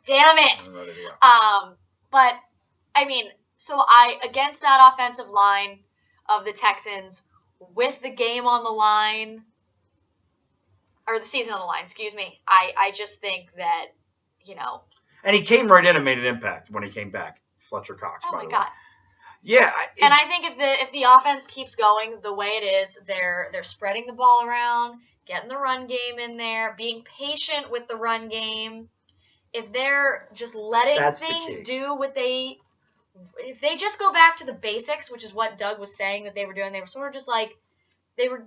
Damn it. But so against that offensive line of the Texans with the game on the line, or the season on the line, excuse me, I just think that, And he came right in and made an impact when he came back, Fletcher Cox. Oh, my God. Yeah. And I think if the offense keeps going the way it is, they're spreading the ball around, getting the run game in there, being patient with the run game. If they're just letting things do what if they just go back to the basics, which is what Doug was saying that they were doing, they were sort of just they were,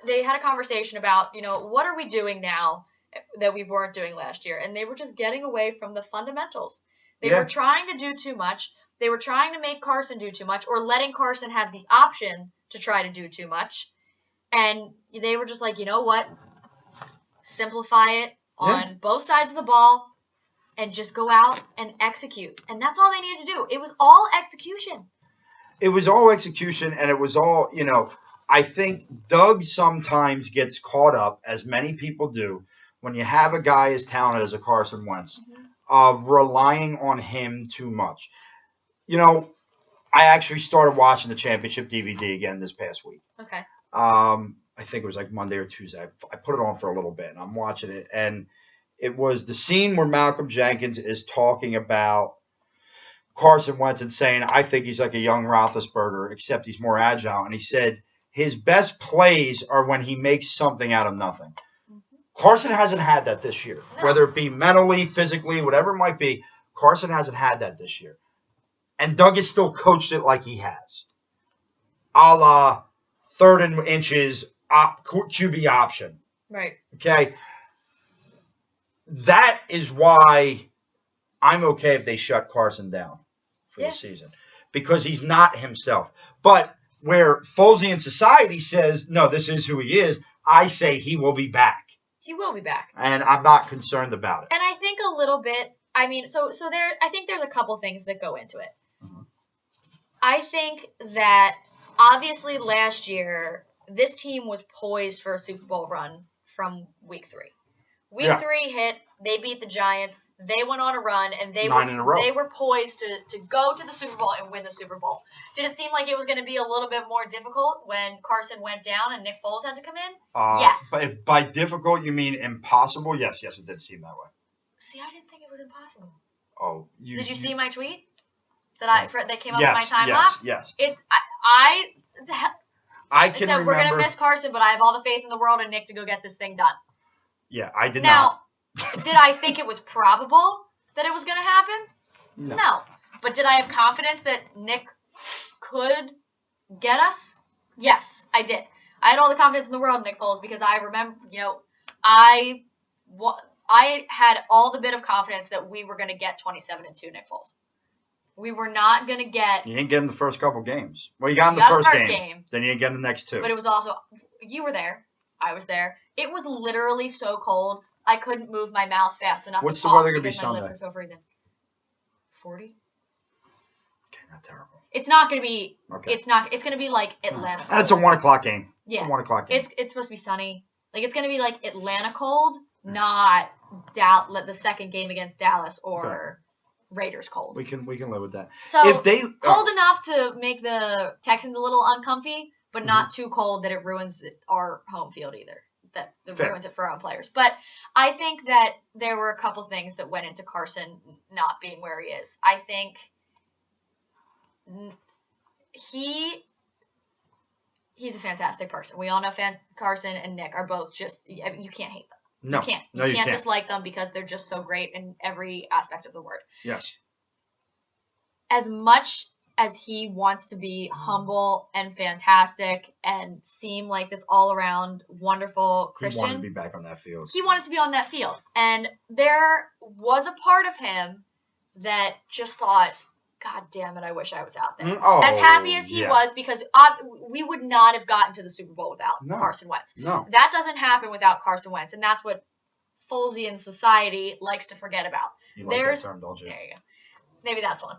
they had a conversation about, what are we doing now that we weren't doing last year? And they were just getting away from the fundamentals. They were trying to do too much. They were trying to make Carson do too much, or letting Carson have the option to try to do too much. And they were just like, you know what? Simplify it on both sides of the ball and just go out and execute. And that's all they needed to do. It was all execution. It was all execution, and it was all, I think Doug sometimes gets caught up, as many people do, when you have a guy as talented as a Carson Wentz, of relying on him too much. I actually started watching the championship DVD again this past week. Okay. I think it was like Monday or Tuesday. I put it on for a little bit, and I'm watching it, and it was the scene where Malcolm Jenkins is talking about Carson Wentz and saying, I think he's like a young Roethlisberger, except he's more agile. And he said his best plays are when he makes something out of nothing. Carson hasn't had that this year, whether it be mentally, physically, whatever it might be. Carson hasn't had that this year. And Doug has still coached it like he has. A la 3rd and inches, QB option. Right. Okay. That is why I'm okay if they shut Carson down for the season. Because he's not himself. But where Folsey in society says, no, this is who he is, I say he will be back. He will be back. And I'm not concerned about it. And I think a little bit, so there, I think there's a couple things that go into it. I think that obviously last year, this team was poised for a Super Bowl run from week 3. Week 3 hit, they beat the Giants, they went on a run, and they were poised to go to the Super Bowl and win the Super Bowl. Did it seem like it was going to be a little bit more difficult when Carson went down and Nick Foles had to come in? Yes. But if by difficult you mean impossible, yes, it did seem that way. See, I didn't think it was impossible. Oh, did you see my tweet that came up on my timeline? Yes. It's I can said remember, we're gonna miss Carson, but I have all the faith in the world in Nick to go get this thing done. Yeah, I did not. Now, did I think it was probable that it was gonna happen? No. But did I have confidence that Nick could get us? Yes, I did. I had all the confidence in the world in Nick Foles because I remember, I had all the bit of confidence that we were gonna get 27-2 Nick Foles. We were not going to get... You didn't get him the first couple games. Well, you got him the first game. Then you didn't get him the next 2. But it was also... You were there. I was there. It was literally so cold, I couldn't move my mouth fast enough. What's the weather going to be Sunday? 40? Okay, not terrible. It's not going to be... Okay. It's going to be like Atlanta. And it's a 1 o'clock game. Yeah. It's a 1 o'clock game. It's supposed to be sunny. Like, it's going to be like Atlanta cold, not the second game against Dallas or... Raiders cold. We can live with that. So if they cold enough to make the Texans a little uncomfy, but not too cold that it ruins our home field either. That ruins it for our own players. But I think that there were a couple things that went into Carson not being where he is. I think he's a fantastic person. We all know Carson and Nick are both just you can't hate them. No, you can't dislike them because they're just so great in every aspect of the word. Yes. As much as he wants to be humble and fantastic and seem like this all-around wonderful Christian, he wanted to be back on that field. He wanted to be on that field. And there was a part of him that just thought, God damn it, I wish I was out there. As happy as he was, because we would not have gotten to the Super Bowl without Carson Wentz. No. That doesn't happen without Carson Wentz, and that's what Folesian society likes to forget about. You like that term, don't you? There you go. Maybe that's one.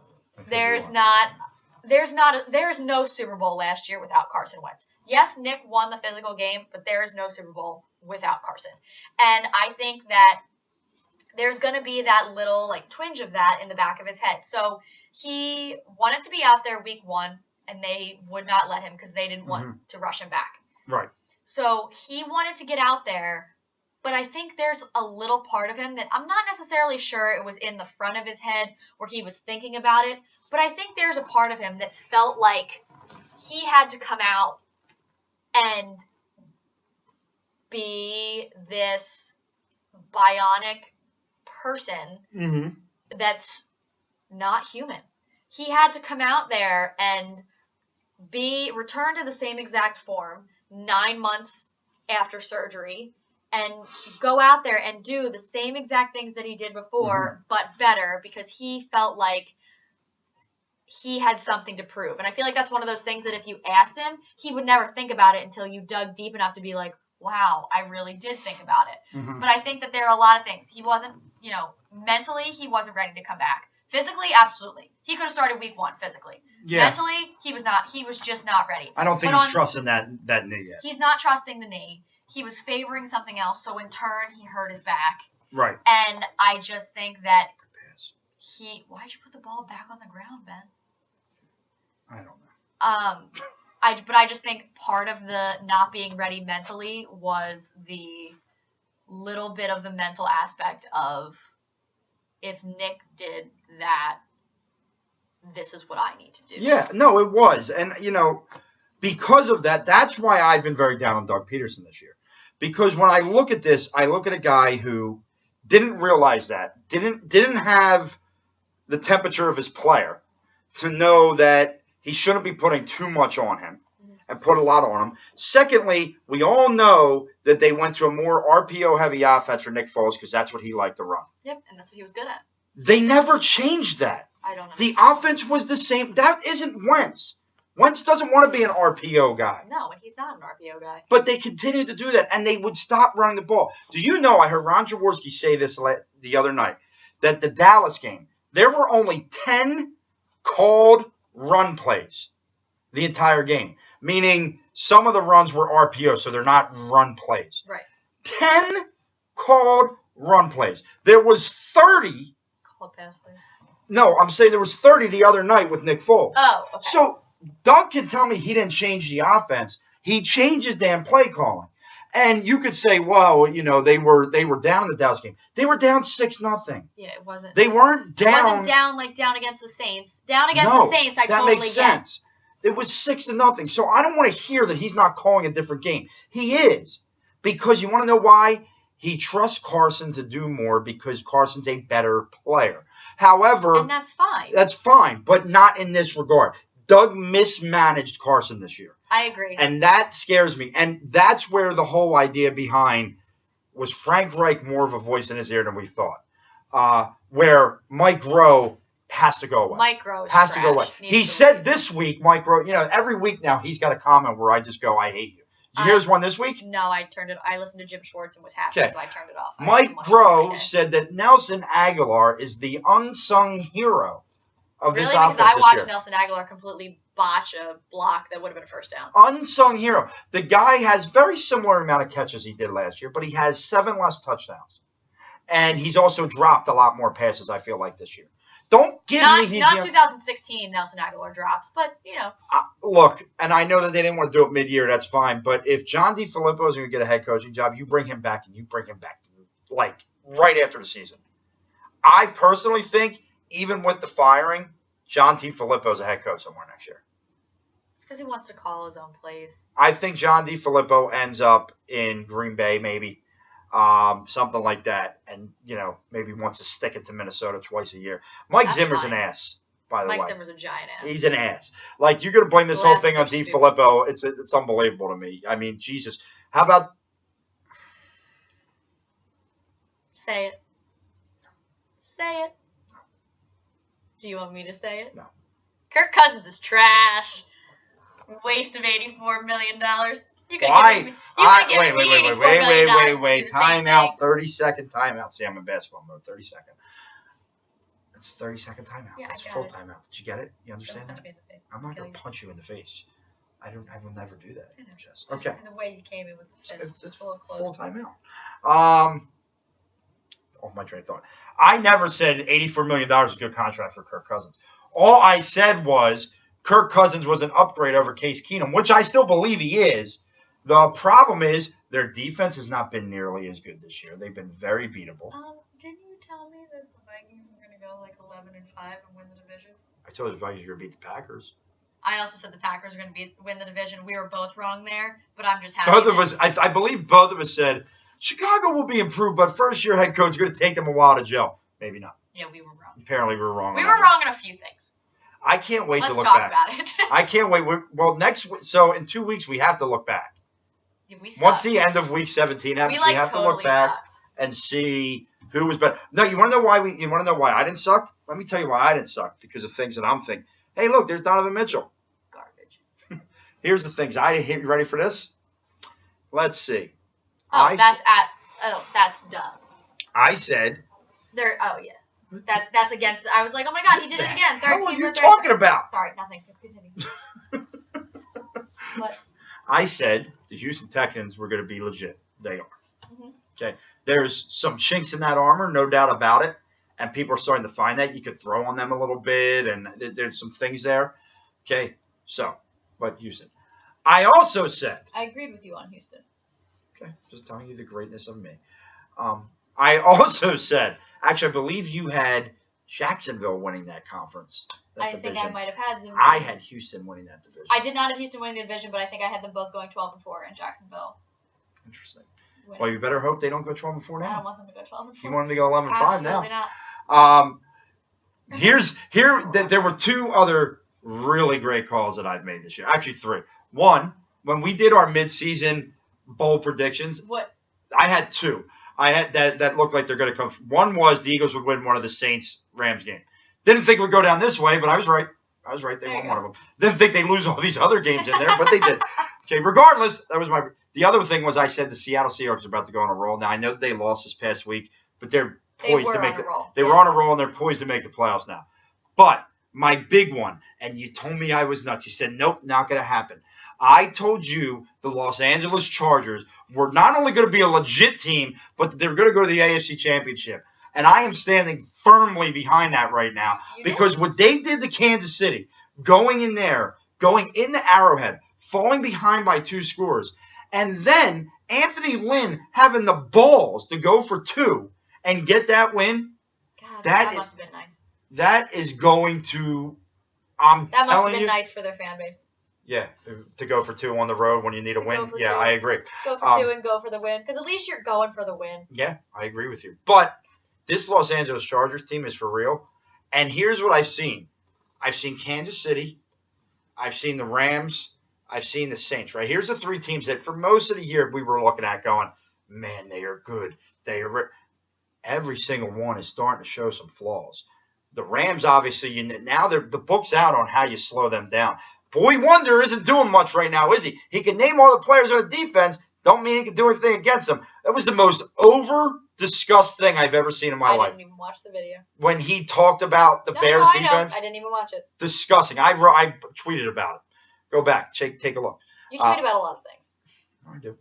There's no Super Bowl last year without Carson Wentz. Yes, Nick won the physical game, but there is no Super Bowl without Carson. And I think that there's going to be that little twinge of that in the back of his head. So he wanted to be out there week 1, and they would not let him because they didn't want to rush him back. Right. So he wanted to get out there, but I think there's a little part of him that I'm not necessarily sure it was in the front of his head where he was thinking about it, but I think there's a part of him that felt like he had to come out and be this bionic person that's not human. He had to come out there and return to the same exact form 9 months after surgery and go out there and do the same exact things that he did before, but better, because he felt like he had something to prove. And I feel like that's one of those things that if you asked him, he would never think about it until you dug deep enough to be like, wow, I really did think about it. But I think that there are a lot of things. He wasn't, mentally, he wasn't ready to come back. Physically, absolutely. He could have started week 1 physically. Yeah. Mentally, he was not. He was just not ready. I don't think he's trusting that knee yet. He's not trusting the knee. He was favoring something else, so in turn, he hurt his back. Right. And I just think that why'd you put the ball back on the ground, Ben? I don't know. But I just think part of the not being ready mentally was the little bit of the mental aspect of, if Nick did that, this is what I need to do. Yeah, no, it was. And, because of that, that's why I've been very down on Doug Peterson this year. Because when I look at this, I look at a guy who didn't realize that, didn't have the temperature of his player to know that he shouldn't be putting too much on him and put a lot on him. Secondly, we all know that they went to a more RPO-heavy offense for Nick Foles because that's what he liked to run. Yep, and that's what he was good at. They never changed that. I don't know. The offense was the same. That isn't Wentz. Wentz doesn't want to be an RPO guy. No, and he's not an RPO guy. But they continued to do that, and they would stop running the ball. Do you know, I heard Ron Jaworski say this the other night, that the Dallas game, there were only 10 called run plays the entire game, meaning some of the runs were RPO, so they're not run plays. Right. 10 called run plays. There was 30. Called pass plays. No, I'm saying there was 30 the other night with Nick Foles. Oh, okay. So Doug can tell me he didn't change the offense. He changed his damn play calling. And you could say, well, they were down in the Dallas game. They were down 6-0. Yeah, it wasn't. They weren't down. It wasn't down like down against the Saints. Down against the Saints, I totally makes get. Sense. It was 6-0. So I don't want to hear that he's not calling a different game. He is. Because you want to know why? He trusts Carson to do more because Carson's a better player. However, and that's fine. That's fine, but not in this regard. Doug mismanaged Carson this year. I agree. And that scares me. And that's where the whole idea behind was Frank Reich more of a voice in his ear than we thought. Where Mike Groh has to go away. Mike Groh has to go away. He said this week, Mike Groh, every week now he's got a comment where I just go, I hate you. Did you hear his one this week? No, I listened to Jim Schwartz and was happy, so I turned it off. Mike Groh said that Nelson Aguilar is the unsung hero of this offense this year. Because I watched Nelson Aguilar completely botch a block that would have been a first down. Unsung hero. The guy has very similar amount of catches he did last year, but he has 7 less touchdowns. And he's also dropped a lot more passes, I feel like, this year. Don't give me... Not 2016 Nelson Aguilar drops, but, look, and I know that they didn't want to do it mid-year, that's fine, but if John DeFilippo is going to get a head coaching job, you bring him back, and you bring him back, like, right after the season. I personally think, even with the firing, John DeFilippo is a head coach somewhere next year. It's because he wants to call his own plays. I think John DeFilippo ends up in Green Bay, maybe. Something like that, and maybe wants to stick it to Minnesota twice a year. Mike Zimmer's an ass, by the way. Mike Zimmer's a giant ass. He's an ass. Like, you're gonna blame this whole thing on DeFilippo. It's unbelievable to me. I mean, Jesus. How about? Say it. Say it. Do you want me to say it? No. Kirk Cousins is trash. Waste of $84 million. Why? Wait. Timeout. 30-second timeout. See, I'm in basketball mode. 30-second. That's 30-second timeout. Yeah, That's full timeout. Did you get it? You understand that? I'm not going to punch you in the face. I will never do that. Okay. And the way you came in with the fist. It's full timeout. Off my train of thought. I never said $84 million is a good contract for Kirk Cousins. All I said was Kirk Cousins was an upgrade over Case Keenum, which I still believe he is. The problem is their defense has not been nearly as good this year. They've been very beatable. Didn't you tell me that the Vikings were going to go like 11-5 and win the division? I told you the Vikings were going to beat the Packers. I also said the Packers were going to win the division. We were both wrong there, but I'm just happy. Both of us, I believe both of us said Chicago will be improved, but first-year head coach is going to take them a while to gel. Maybe not. Yeah, we were wrong. Apparently we were wrong. We were wrong on a few things. I can't wait to look back. Let's talk about it. I can't wait. So in 2 weeks we have to look back. We sucked. Once the end of week 17 happens, we have to look back and see who was better. No, you want to know why I didn't suck? Let me tell you why I didn't suck, because of things that I'm thinking. Hey, look, there's Donovan Mitchell. Garbage. Here's the things. You ready for this? Let's see. Oh, that's dumb. I said. Oh yeah. That's against. I was like, oh my god, he did it again. 13 what are you talking about? Sorry, nothing. Continue. What? I said the Houston Texans were going to be legit. They are. Mm-hmm. Okay. There's some chinks in that armor, no doubt about it, and people are starting to find that. You could throw on them a little bit, and there's some things there. Okay. So, but Houston. I also said. I agreed with you on Houston. Okay. Just telling you the greatness of me. I also said. Actually, I believe you had Jacksonville winning that conference. I think I might have had them. I had Houston winning that division. I did not have Houston winning the division, but I think I had them both going 12-4 in Jacksonville. Interesting. Winning. Well, you better hope they don't go 12-4 now. I don't want them to go 12-4. You want them to go 11-5 now. Not. There were two other really great calls that I've made this year. Actually, three. One, when we did our midseason bowl predictions, I had two. I had that looked like they're going to come. One was the Eagles would win one of the Saints-Rams game. Didn't think it would go down this way, but I was right. They won one of them. Didn't think they'd lose all these other games in there, but they did. Okay, regardless, that was my. The other thing was I said the Seattle Seahawks are about to go on a roll. Now I know they lost this past week, but they're poised to make They were on a roll and they're poised to make the playoffs now. But my big one, and you told me I was nuts. You said nope, not going to happen. I told you the Los Angeles Chargers were not only going to be a legit team, but they were going to go to the AFC Championship. And I am standing firmly behind that right now because what they did to Kansas City, going in there, going into Arrowhead, falling behind by 2 scores, and then Anthony Lynn having the balls to go for 2 and get that win. God, that must have been nice. That is going to, that must have been nice for their fan base. Yeah, to go for 2 on the road when you need a win. Yeah, I agree. Go for 2 and go for the win, because at least you're going for the win. Yeah, I agree with you. But this Los Angeles Chargers team is for real. And here's what I've seen. I've seen Kansas City. I've seen the Rams. I've seen the Saints, right? Here's the 3 teams that for most of the year we were looking at going, man, they are good. Every single one is starting to show some flaws. The Rams, obviously, now the book's out on how you slow them down. Boy Wonder isn't doing much right now, is he? He can name all the players on the defense. Don't mean he can do anything against them. That was the most over-discussed thing I've ever seen in my life. I didn't even watch the video. When he talked about the Bears defense. I didn't even watch it. Disgusting. I tweeted about it. Go back. Take a look. You tweet about a lot of things. I do.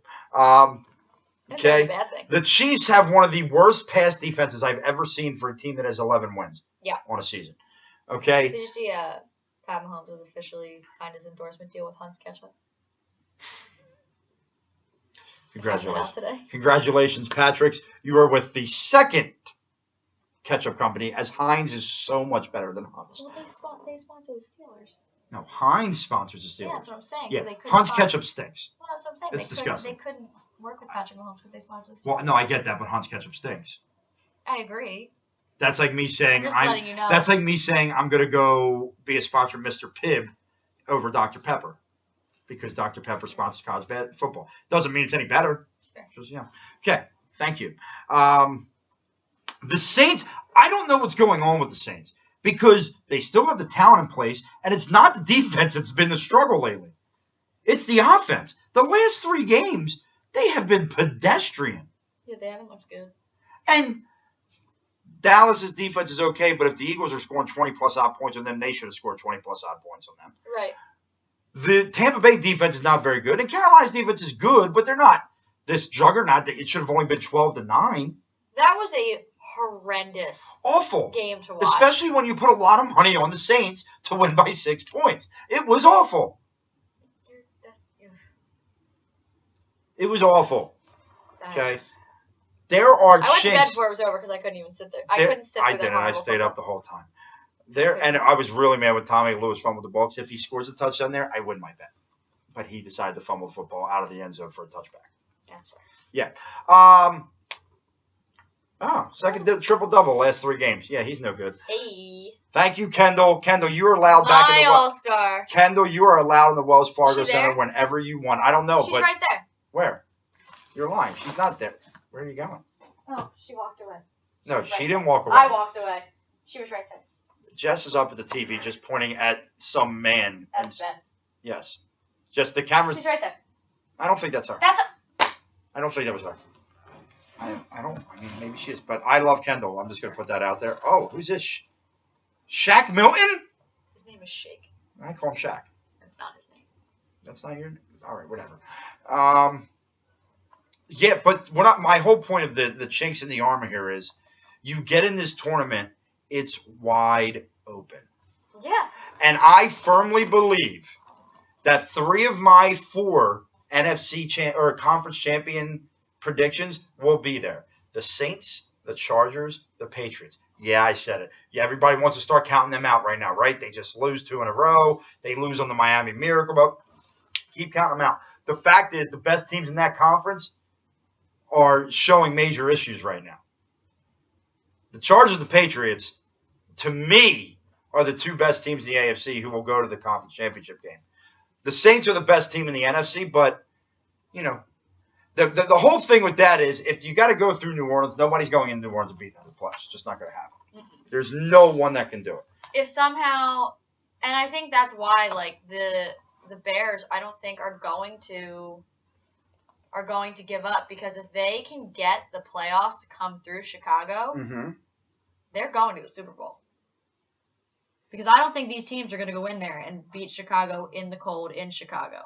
Okay. Bad thing. The Chiefs have one of the worst pass defenses I've ever seen for a team that has 11 wins on a season. Okay? Did you see Pat Mahomes has officially signed his endorsement deal with Hunt's Ketchup? Congratulations. Congratulations, Patrick. You are with the second ketchup company, as Heinz is so much better than Hunt's. Well, they sponsor the Steelers. No, Heinz sponsors the Steelers. Yeah, that's what I'm saying. Yeah, so they Hunt's ketchup stinks. Well, that's what I'm saying. It's disgusting. They couldn't work with Patrick Mahomes because they sponsor the Steelers. Well, no, I get that, but Hunt's ketchup stinks. I agree. That's like me saying That's like me saying I'm going to go be a sponsor of Mr. Pibb over Dr. Pepper because Dr. Pepper sponsors college football. Doesn't mean it's any better. Just, Okay, thank you. The Saints, I don't know what's going on with the Saints because they still have the talent in place, and it's not the defense that's been the struggle lately. It's the offense. The last 3 games, they have been pedestrian. Yeah, they haven't looked good. And Dallas's defense is okay, but if the Eagles are scoring 20-plus odd points on them, they should have scored 20-plus odd points on them. Right. The Tampa Bay defense is not very good, and Carolina's defense is good, but they're not this juggernaut that it should have only been 12-9. That was a horrendous game to watch. Especially when you put a lot of money on the Saints to win by 6 points. It was awful. It was awful. Okay? There are chinks. I went to bed before it was over because I couldn't even sit there. I couldn't sit there. I didn't. I stayed up the whole time. And I was really mad when Tommy Lewis fumbled the ball because if he scores a touchdown there, I win my bet. But he decided to fumble the football out of the end zone for a touchback. That sucks. Yeah. Second triple-double last 3 games. Yeah, he's no good. Hey. Thank you, Kendall. Kendall, you are allowed back in the All-Star. Kendall, you are allowed in the Wells Fargo Center whenever you want. I don't know, She's right there. Where? You're lying. She's not there. Where are you going? Oh, she walked away. No, she didn't walk away. I walked away. She was right there. Jess is up at the TV just pointing at some man. That's Ben. Yes. Just the cameras. She's right there. I don't think that's her. That's her. I don't think that was her. I mean, maybe she is. But I love Kendall. I'm just going to put that out there. Oh, who's this? Shaq Milton? His name is Shake. I call him Shaq. That's not his name. That's not your name? All right, whatever. Yeah, but my whole point of the chinks in the armor here is you get in this tournament, it's wide open. Yeah. And I firmly believe that 3 of my 4 NFC or conference champion predictions will be there. The Saints, the Chargers, the Patriots. Yeah, I said it. Yeah, everybody wants to start counting them out right now, right? They just lose 2 in a row. They lose on the Miami Miracle, but keep counting them out. The fact is the best teams in that conference are showing major issues right now. The Chargers and the Patriots, to me, are the 2 best teams in the AFC who will go to the conference championship game. The Saints are the best team in the NFC, but, you know, the whole thing with that is if you got to go through New Orleans, nobody's going into New Orleans to beat them in the playoffs. It's just not going to happen. Mm-mm. There's no one that can do it. If somehow, and I think that's why, like, the Bears, I don't think are going to give up, because if they can get the playoffs to come through Chicago, they're going to the Super Bowl. Because I don't think these teams are going to go in there and beat Chicago in the cold in Chicago.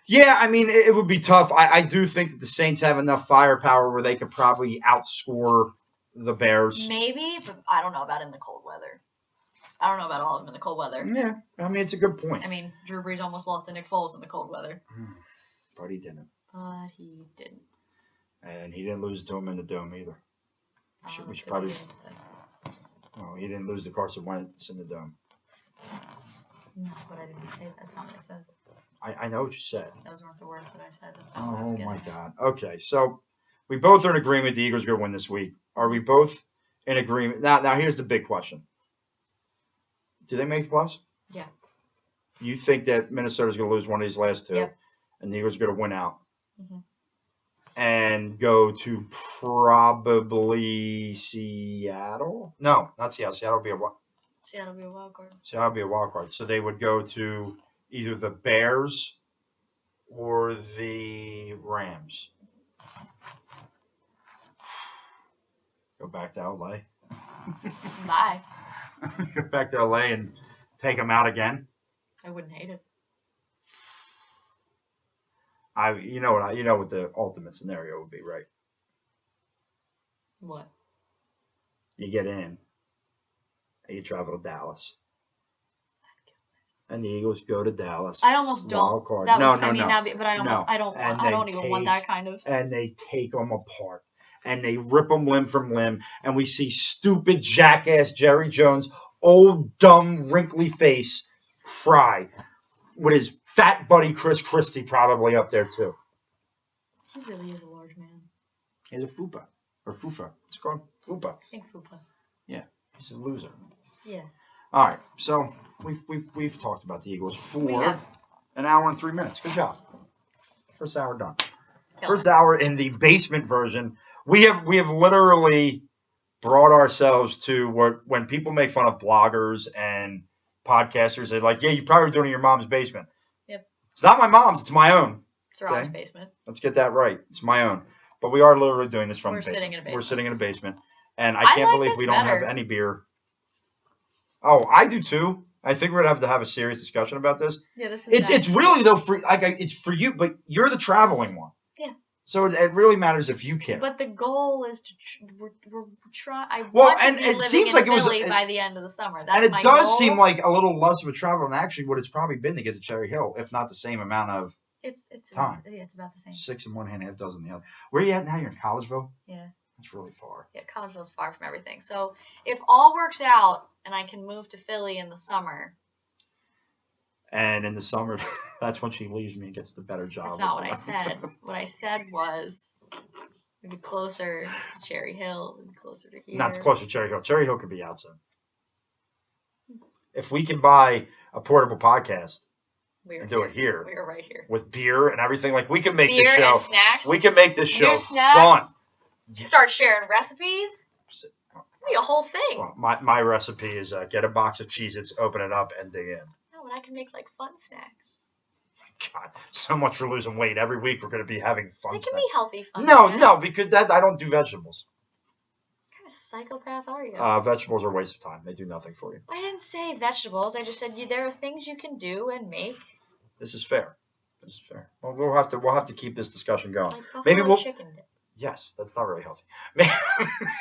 Yeah, I mean, it would be tough. I do think that the Saints have enough firepower where they could probably outscore the Bears. Maybe, but I don't know about in the cold weather. I don't know about all of them in the cold weather. Yeah, I mean, it's a good point. I mean, Drew Brees almost lost to Nick Foles in the cold weather. But he didn't. And he didn't lose to him in the Dome either. We should probably. Well, he didn't lose to Carson Wentz in the Dome. No, but I didn't say that. That's not what I said. I know what you said. Those weren't the words that I said. That's not what I was getting at. God. Okay, so we both are in agreement the Eagles are going to win this week. Are we both in agreement? Now here's the big question. Do they make the playoffs? Yeah. You think that Minnesota's going to lose one of these last 2, Yep. and the Eagles are going to win out and go to probably Seattle? No, not Seattle. Seattle will be a wild card. Seattle will be a wild card. So they would go to either the Bears or the Rams. Go back to LA. Bye. Go back to LA and take them out again. I wouldn't hate it. You know what the ultimate scenario would be, right? What? You get in, and you travel to Dallas, and the Eagles go to Dallas. I almost don't. Wild card. But No. I don't even want that kind of. And they take them apart, and they rip them limb from limb, and we see stupid jackass Jerry Jones, old dumb wrinkly face, fry, with his fat buddy Chris Christie probably up there too. He really is a large man. He's a fupa. Or fufa. It's called fupa. I think fupa. Yeah. He's a loser. Yeah. All right. So we've talked about the Eagles for an hour and 3 minutes. Good job. First hour done. First hour in the basement version. We have literally brought ourselves to when people make fun of bloggers and podcasters, they're like, yeah, you probably doing it in your mom's basement. Yep. It's not my mom's, it's my own. It's Rob's basement. Let's get that right. It's my own. But we are literally doing this from the basement. Sitting in a basement. We're sitting in a basement. And I can't believe we don't have any beer. Oh, I do too. I think we're going to have a serious discussion about this. Yeah, this is It's really, though, it's for you, but you're the traveling one. Yeah. So it really matters if you care. But the goal is to we're trying. And it seems like it was by the end of the summer. That's and it my does goal. seem like a little less of a travel than actually what it's probably been to get to Cherry Hill, if not the same amount of it's time. It's about the same. 6 in one hand, half dozen in the other. Where are you at now? You're in Collegeville? Yeah. That's really far. Yeah, Collegeville's far from everything. So if all works out and I can move to Philly in the summer. And in the summer, that's when she leaves me and gets the better job. That's not what I said. What I said was maybe closer to Cherry Hill, maybe closer to here. Not closer to Cherry Hill. Cherry Hill could be out soon. If we can buy a portable podcast We were do it here. We were right here. With beer and everything. Like, we can make beer this show. And snacks. We can make this show New snacks. fun. Start sharing recipes. Be a whole thing. Well, my recipe is get a box of Cheez-Its, open it up, and dig in. No, and I can make like fun snacks. God, so much for losing weight. Every week we're going to be having fun. They can be healthy fun. No, because I don't do vegetables. What kind of psychopath are you? Vegetables are a waste of time. They do nothing for you. I didn't say vegetables. I just said there are things you can do and make. This is fair. This is fair. Well, we'll have to keep this discussion going. Like Maybe we'll. Chicken dip. Yes, that's not really healthy.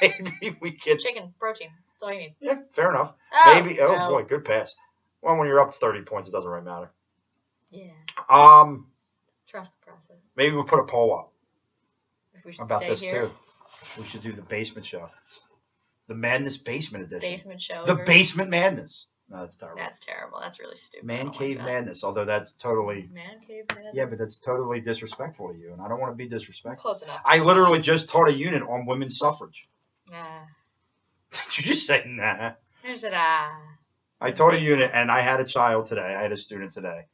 Maybe we can. Chicken, protein. That's all you need. Yeah, fair enough. Oh, Maybe. Oh boy, good pass. Well, when you're up 30 points, it doesn't really matter. Yeah. Trust the process. Maybe we'll put a poll up if we should about stay this here. too. We should do the basement show, the Madness Basement Edition. Basement show. The Basement Madness. No, that's terrible. That's terrible. That's really stupid. Man Cave Madness. Although that's totally. Man Cave Madness. Yeah, but that's totally disrespectful to you, and I don't want to be disrespectful. Close enough. I literally just taught a unit on women's suffrage. Nah. Did you just say nah? I said I taught a unit, and I had a child today. I had a student today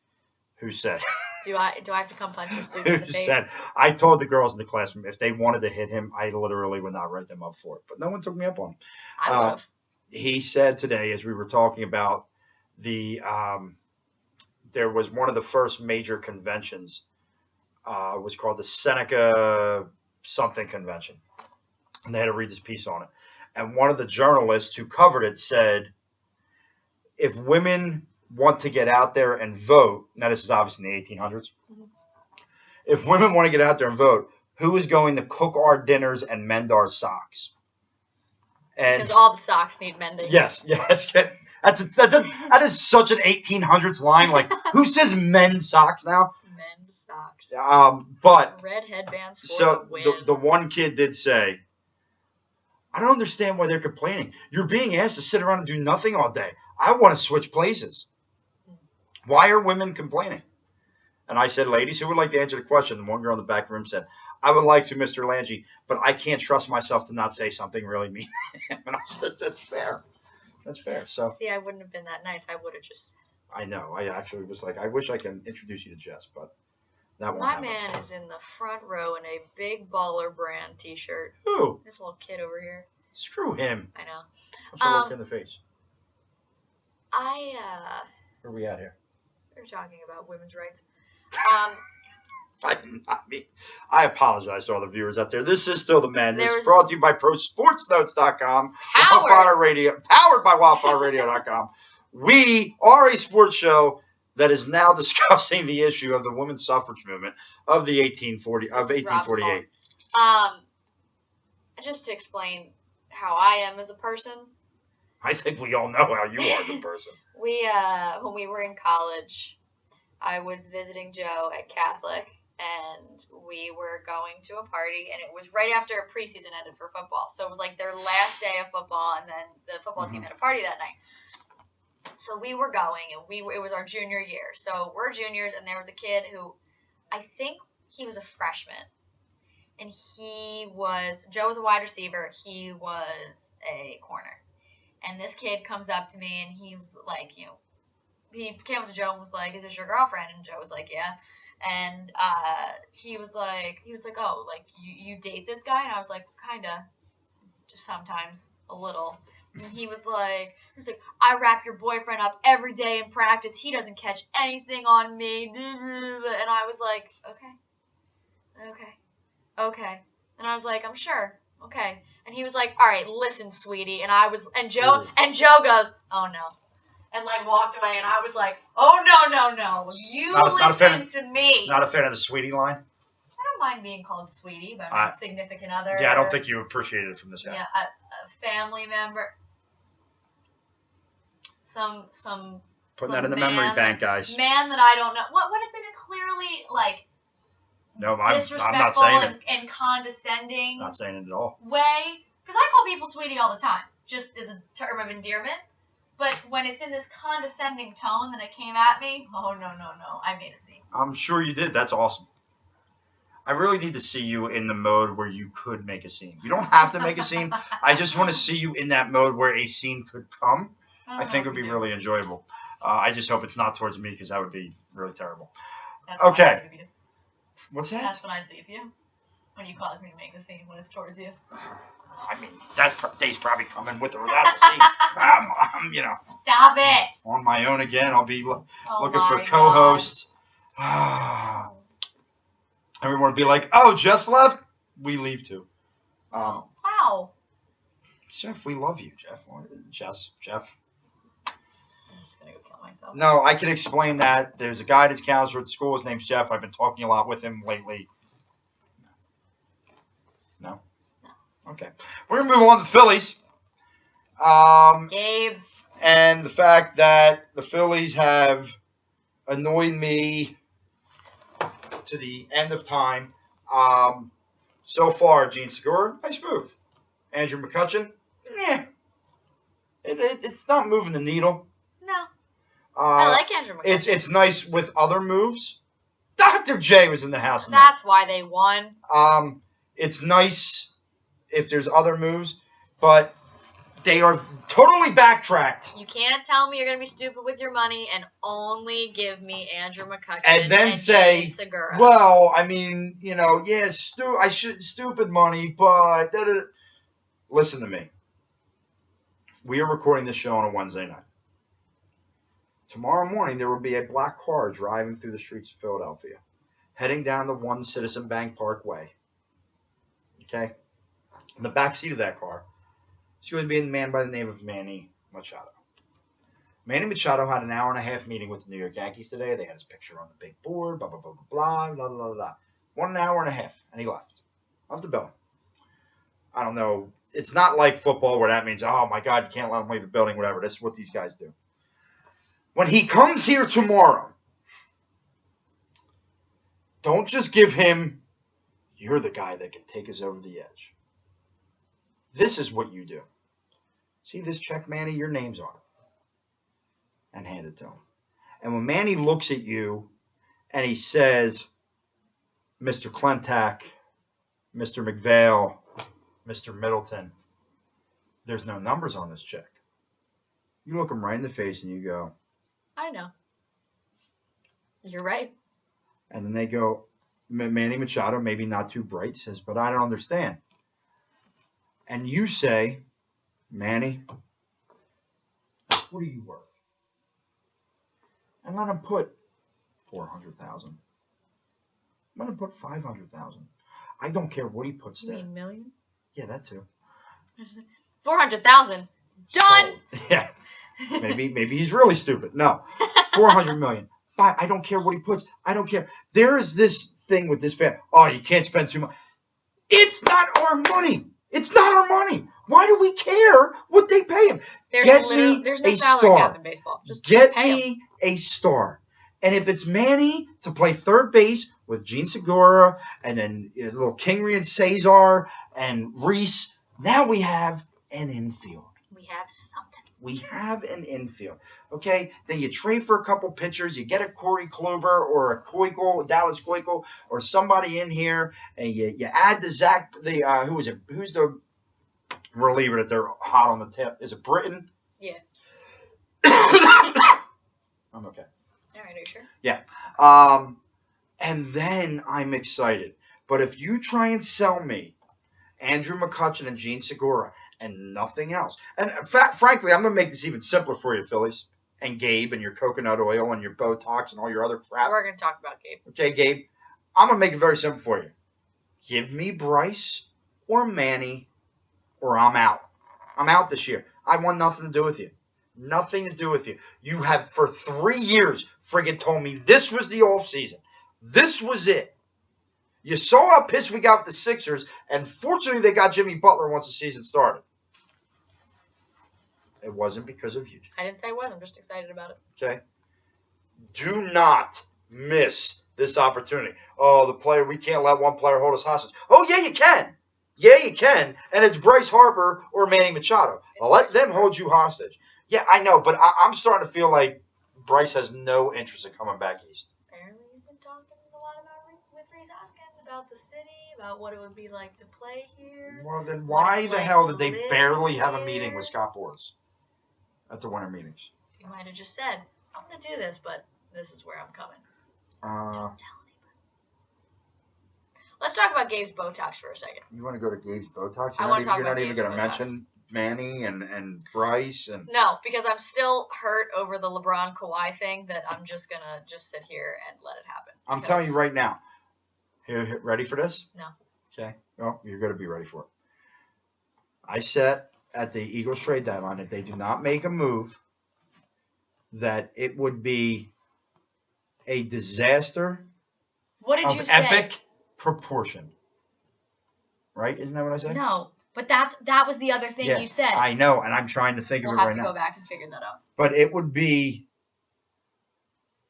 who said. Do I have to come punch the student in the face? Said, I told the girls in the classroom if they wanted to hit him, I literally would not write them up for it. But no one took me up on it. I would have. He said today, as we were talking about the, there was one of the first major conventions, was called the Seneca something convention. And they had to read this piece on it. And one of the journalists who covered it said, if women want to get out there and vote, now this is obviously in the 1800s, if women want to get out there and vote, who is going to cook our dinners and mend our socks? And because all the socks need mending. Yes. That is such an 1800s line. Like, who says mend socks now? Mend socks. But red headbands for so the win. the one kid did say, I don't understand why they're complaining. You're being asked to sit around and do nothing all day. I want to switch places. Why are women complaining? And I said, ladies, who would like to answer the question? And one girl in the back room said, I would like to, Mr. Lange, but I can't trust myself to not say something really mean. And I said, that's fair. That's fair. So see, I wouldn't have been that nice. I would have just. I know. I actually was like, I wish I can introduce you to Jess, but that won't My happen. man is in the front row in a big baller brand T-shirt. Who? This little kid over here. Screw him. I know. I'm so look in the face. Where are we at here? We're talking about women's rights. I apologize to all the viewers out there. This is still the Madness, There's- brought to you by ProSportsNotes.com, powered by WildfireRadio.com. We are a sports show that is now discussing the issue of the women's suffrage movement of the 1848. Just to explain how I am as a person. I think we all know how you are as a person. When we were in college, I was visiting Joe at Catholic, and we were going to a party, and it was right after preseason ended for football. So it was like their last day of football, and then the football team had a party that night. So we were going, and it was our junior year. So we're juniors, and there was a kid who, I think he was a freshman, and Joe was a wide receiver, he was a corner. And this kid comes up to me, and he was like, he came up to Joe and was like, is this your girlfriend? And Joe was like, yeah. And he was like, oh, like, you date this guy? And I was like, kind of, just sometimes, a little. And he was like, I wrap your boyfriend up every day in practice. He doesn't catch anything on me. And I was like, okay. And I was like, I'm sure. Okay. And he was like, all right, listen, sweetie. And Joe goes, oh no. And like walked away, and I was like, oh no. You listen to me. Not a fan of the sweetie line? I don't mind being called sweetie by my significant other. Yeah, I don't think you appreciated it from this guy. Yeah, a family member. Some putting that in the memory bank, guys. Man that I don't know. When it's in a clearly like disrespectful I'm not saying it. And condescending Not saying it at all. way. Because I call people sweetie all the time, just as a term of endearment. But when it's in this condescending tone that it came at me, oh no, I made a scene. I'm sure you did. That's awesome. I really need to see you in the mode where you could make a scene. You don't have to make a scene. I just want to see you in that mode where a scene could come. I think it would be really enjoyable. I just hope it's not towards me because that would be really terrible. That's what Okay. I'd leave you. What's that? That's what I'd leave you. When you cause me to make the scene when it's towards you. I mean, that day's probably coming with or without the scene. I'm, Stop it! on my own again. I'll be looking for my co-hosts. Everyone would be like, "Oh, Jess left. We leave too." Wow. Jeff, we love you, Jeff. Jeff. I'm just gonna go kill myself. No, I can explain that. There's a guidance counselor at the school. His name's Jeff. I've been talking a lot with him lately. No? No. Okay. We're going to move on to the Phillies. Gabe. And the fact that the Phillies have annoyed me to the end of time. So far, Gene Segura, nice move. Andrew McCutchen, it's not moving the needle. No. I like Andrew McCutchen. It's nice with other moves. Dr. J was in the house. That's why they won. It's nice if there's other moves, but they are totally backtracked. You can't tell me you're going to be stupid with your money and only give me Andrew McCutchen and then say, Gene Segura. well, I mean, stupid money, but listen to me. We are recording this show on a Wednesday night. Tomorrow morning, there will be a black car driving through the streets of Philadelphia, heading down the One Citizen Bank Parkway. Okay? In the back seat of that car is going to be a man by the name of Manny Machado. Manny Machado had an hour-and-a-half meeting with the New York Yankees today. They had his picture on the big board, blah, blah, blah, blah, blah, blah, blah, blah. 1 hour and a half, and he left. Left the building. I don't know. It's not like football where that means, oh, my God, you can't let him leave the building, whatever. That's what these guys do. When he comes here tomorrow, don't just give him, you're the guy that can take us over the edge. This is what you do. See this check, Manny? Your name's on it. And hand it to him. And when Manny looks at you and he says, Mr. Klentak, Mr. McVale, Mr. Middleton, there's no numbers on this check. You look him right in the face and you go, I know. You're right. And then they go, Manny Machado, maybe not too bright, says, but I don't understand. And you say, Manny, what are you worth? And let him put $400,000. Let him put $500,000. I don't care what he puts You there. mean million? Yeah, that too. 400,000. Done. So, yeah. Maybe he's really stupid. No. 400 million. Fine. I don't care what he puts. I don't care. There is this thing with this fan. Oh, you can't spend too much. It's not our money. It's not our money. Why do we care what they pay him? There's no salary cap in baseball. Just Get pay me him. a star. And if it's Manny to play third base with Gene Segura and then little Kingery and Cesar and Reese, now we have an infield. We have something. We have an infield. Okay? Then you trade for a couple pitchers. You get a Corey Kluber or a Keuchel, Dallas Keuchel, or somebody in here, and you add the Zach, who is it? Who's the reliever that they're hot on the tip? Is it Britton? Yeah. I'm okay. All right, are you sure? Yeah. And then I'm excited. But if you try and sell me Andrew McCutchen and Gene Segura and nothing else, and frankly, I'm going to make this even simpler for you, Phillies, and Gabe and your coconut oil and your Botox and all your other crap. We're going to talk about Gabe. Okay, Gabe, I'm going to make it very simple for you. Give me Bryce or Manny or I'm out. I'm out this year. I want nothing to do with you. Nothing to do with you. You have for 3 years friggin' told me this was the off season. This was it. You saw how pissed we got with the Sixers, and fortunately they got Jimmy Butler once the season started. It wasn't because of you. I didn't say I was. I'm just excited about it. Okay? Do not miss this opportunity. Oh, we can't let one player hold us hostage. Oh, yeah, you can. Yeah, you can. And it's Bryce Harper or Manny Machado. Well, let them hold you hostage. Yeah, I know, but I'm starting to feel like Bryce has no interest in coming back east. Apparently he's been talking a lot with Reese Hoskins about the city, about what it would be like to play here. Well, then why the hell did they barely have a meeting with Scott Boras at the winter meetings? He might have just said, I'm going to do this, but this is where I'm coming. Don't tell anybody. Let's talk about Gabe's Botox for a second. You want to go to Gabe's Botox? I want to talk You're about not even Gabe's going to Botox. mention Manny and Bryce and. No, because I'm still hurt over the LeBron Kawhi thing that I'm just going to just sit here and let it happen. I'm telling you right now. Here, ready for this? No. Okay. Well, you're going to be ready for it. I said at the Eagles trade deadline, if they do not make a move, that it would be a disaster What did of you say? epic proportion. Right? Isn't that what I said? No, but that was the other thing you said. I know, and I'm trying to think of it right now. We'll have to go back and figure that out. But it would be.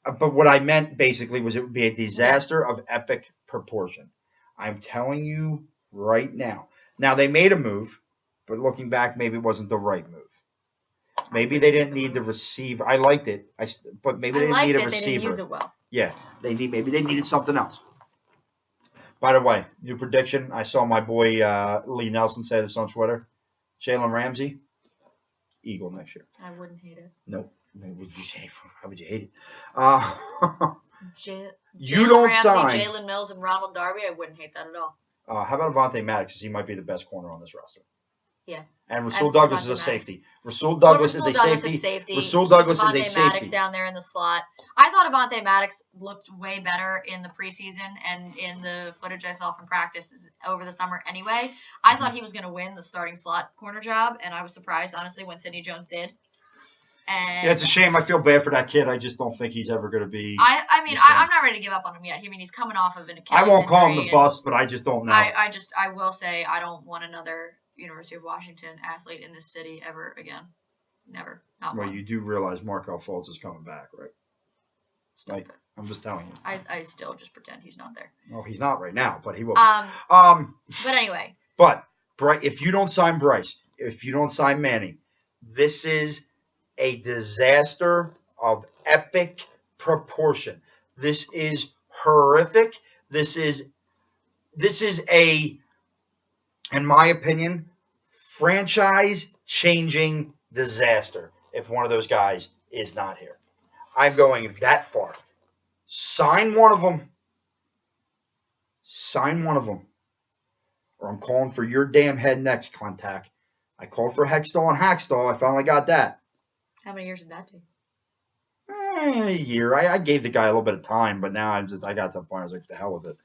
But what I meant basically was it would be a disaster of epic proportion. I'm telling you right now. Now, they made a move, but looking back, maybe it wasn't the right move. Maybe they didn't need the receiver. I liked it, but maybe they didn't need a receiver. They didn't use it well. Yeah, maybe they needed something else. By the way, new prediction. I saw my boy Lee Nelson say this on Twitter. Jalen Ramsey, Eagle next year. I wouldn't hate it. Nope. How would you hate it? You don't sign Jalen Mills and Ronald Darby. I wouldn't hate that at all. How about Avonte Maddox? Because he might be the best corner on this roster. Yeah. And Rasul Douglas is a safety. Rasul Douglas is a safety. Rasul Douglas is a safety. Maddox down there in the slot. I thought Avonte Maddox looked way better in the preseason and in the footage I saw from practice over the summer anyway. I thought he was going to win the starting slot corner job, and I was surprised, honestly, when Sidney Jones did. And yeah, it's a shame. I feel bad for that kid. I just don't think he's ever going to be. I mean, I'm not ready to give up on him yet. I mean, he's coming off of an Achilles I won't call him the injury, bust, but I just don't know. I will say I don't want another University of Washington athlete in this city ever again. Never. Not well, one. you do realize Markelle Fultz is coming back, right? Like, I'm just telling you. I still just pretend he's not there. Well, he's not right now, but he will. But anyway. But if you don't sign Bryce, if you don't sign Manny, this is a disaster of epic proportion. This is horrific. This is a, in my opinion, franchise-changing disaster if one of those guys is not here. I'm going that far. Sign one of them. Sign one of them. Or I'm calling for your damn head next, contact. I called for Hextall and Hackstall. I finally got that. How many years did that take? A year. I gave the guy a little bit of time, but now I got to the point I was like, the hell with it.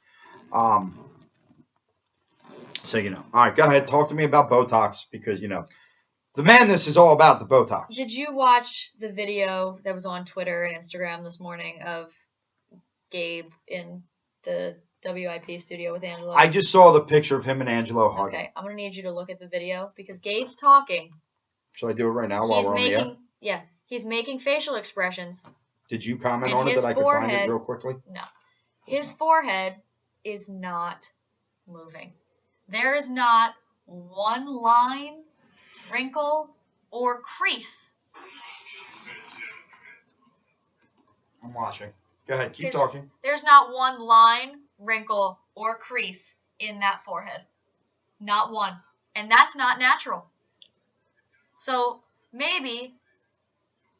So, all right, go ahead. Talk to me about Botox because, the madness is all about the Botox. Did you watch the video that was on Twitter and Instagram this morning of Gabe in the WIP studio with Angelo? I just saw the picture of him and Angelo hugging. Okay, I'm going to need you to look at the video because Gabe's talking. Should I do it right now while we're on the air? Yeah, he's making facial expressions. Did you comment on it that I could find it real quickly? No. His forehead is not moving. There is not one line, wrinkle, or crease. I'm watching. Go ahead, keep talking. There's not one line, wrinkle, or crease in that forehead. Not one. And that's not natural. So maybe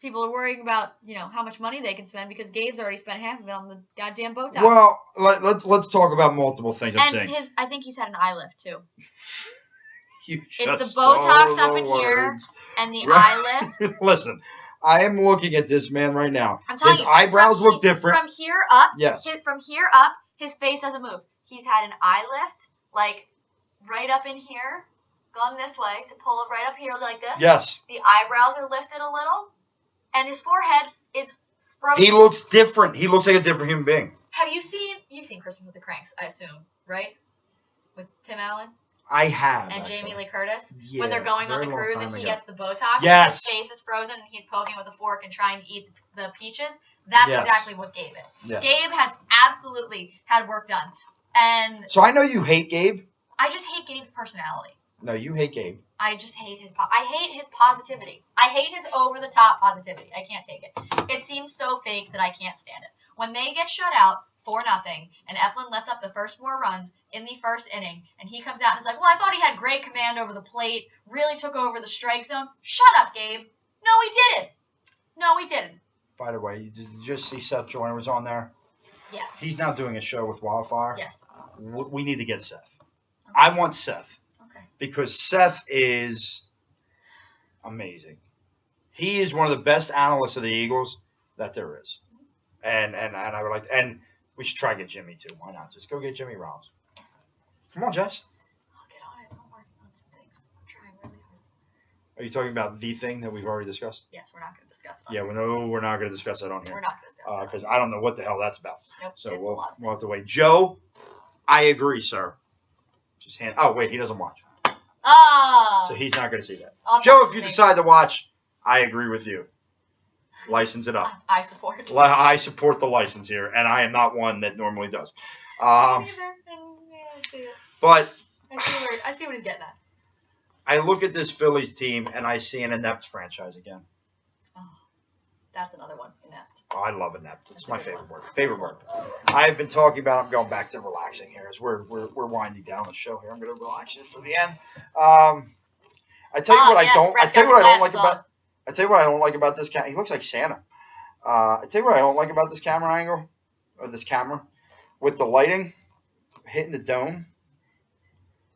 people are worrying about, how much money they can spend because Gabe's already spent half of it on the goddamn Botox. Well, let's talk about multiple things I'm saying. I think he's had an eye lift too. It's the Botox up in here and the eye lift. Listen, I am looking at this man right now. I'm telling his eyebrows look different. From here up, yes. From here up, his face doesn't move. He's had an eye lift, like right up in here, gone this way to pull it right up here like this. Yes. The eyebrows are lifted a little, and his forehead is frozen. He looks different. He looks like a different human being. Have you've seen Christmas with the Cranks, I assume, right? With Tim Allen? I have. And Jamie Lee Curtis? Yeah, when they're going on the cruise and he gets the Botox, yes. And his face is frozen and he's poking with a fork and trying to eat the peaches. That's exactly what Gabe is. Yes. Gabe has absolutely had work done. And so I know you hate Gabe. I just hate Gabe's personality. No, you hate Gabe. I just hate his positivity. I hate his over-the-top positivity. I can't take it. It seems so fake that I can't stand it. When they get shut out 4-0 and Eflin lets up the first 4 runs in the first inning and he comes out and is like, well, I thought he had great command over the plate, really took over the strike zone. Shut up, Gabe. No, he didn't. by the way, did you just see Seth Joyner was on there? Yeah. He's now doing a show with Wildfire. Yes. We need to get Seth. Okay. I want Seth. Okay. Because Seth is amazing. He is one of the best analysts of the Eagles that there is. And I would like to, and we should try to get Jimmy too. Why not? Just go get Jimmy Rollins. Come on, Jess. I'll get on it. I'm working on some things. I'm trying really hard. Are you talking about the thing that we've already discussed? Yes, we're not going to discuss it. Yeah, we're not going to discuss that on We're here. not going to discuss it. Because I don't know what the hell that's about. Nope, So it's a lot of we'll have to things. wait. Joe, I agree, sir. Just hand. Oh wait, he doesn't watch. Ah. So he's not going to see that. Joe, Joe, if you decide to watch, I agree with you. License it up. I support. I support the license here, and I am not one that normally does. I see it. But I see what he's getting at. I look at this Phillies team, and I see an inept franchise again. Oh, that's another one, inept. Oh, I love inept. It's That's a my good favorite one. word. Favorite word. I've been talking about. I'm going back to relaxing here as we're winding down the show here. I'm going to relax it for the end. I tell you what yes, I don't. I Fred's tell you got what I don't like glasses on. about. I tell you what I don't like about this camera. He looks like Santa. I tell you what I don't like about this camera angle, or this camera, with the lighting hitting the dome.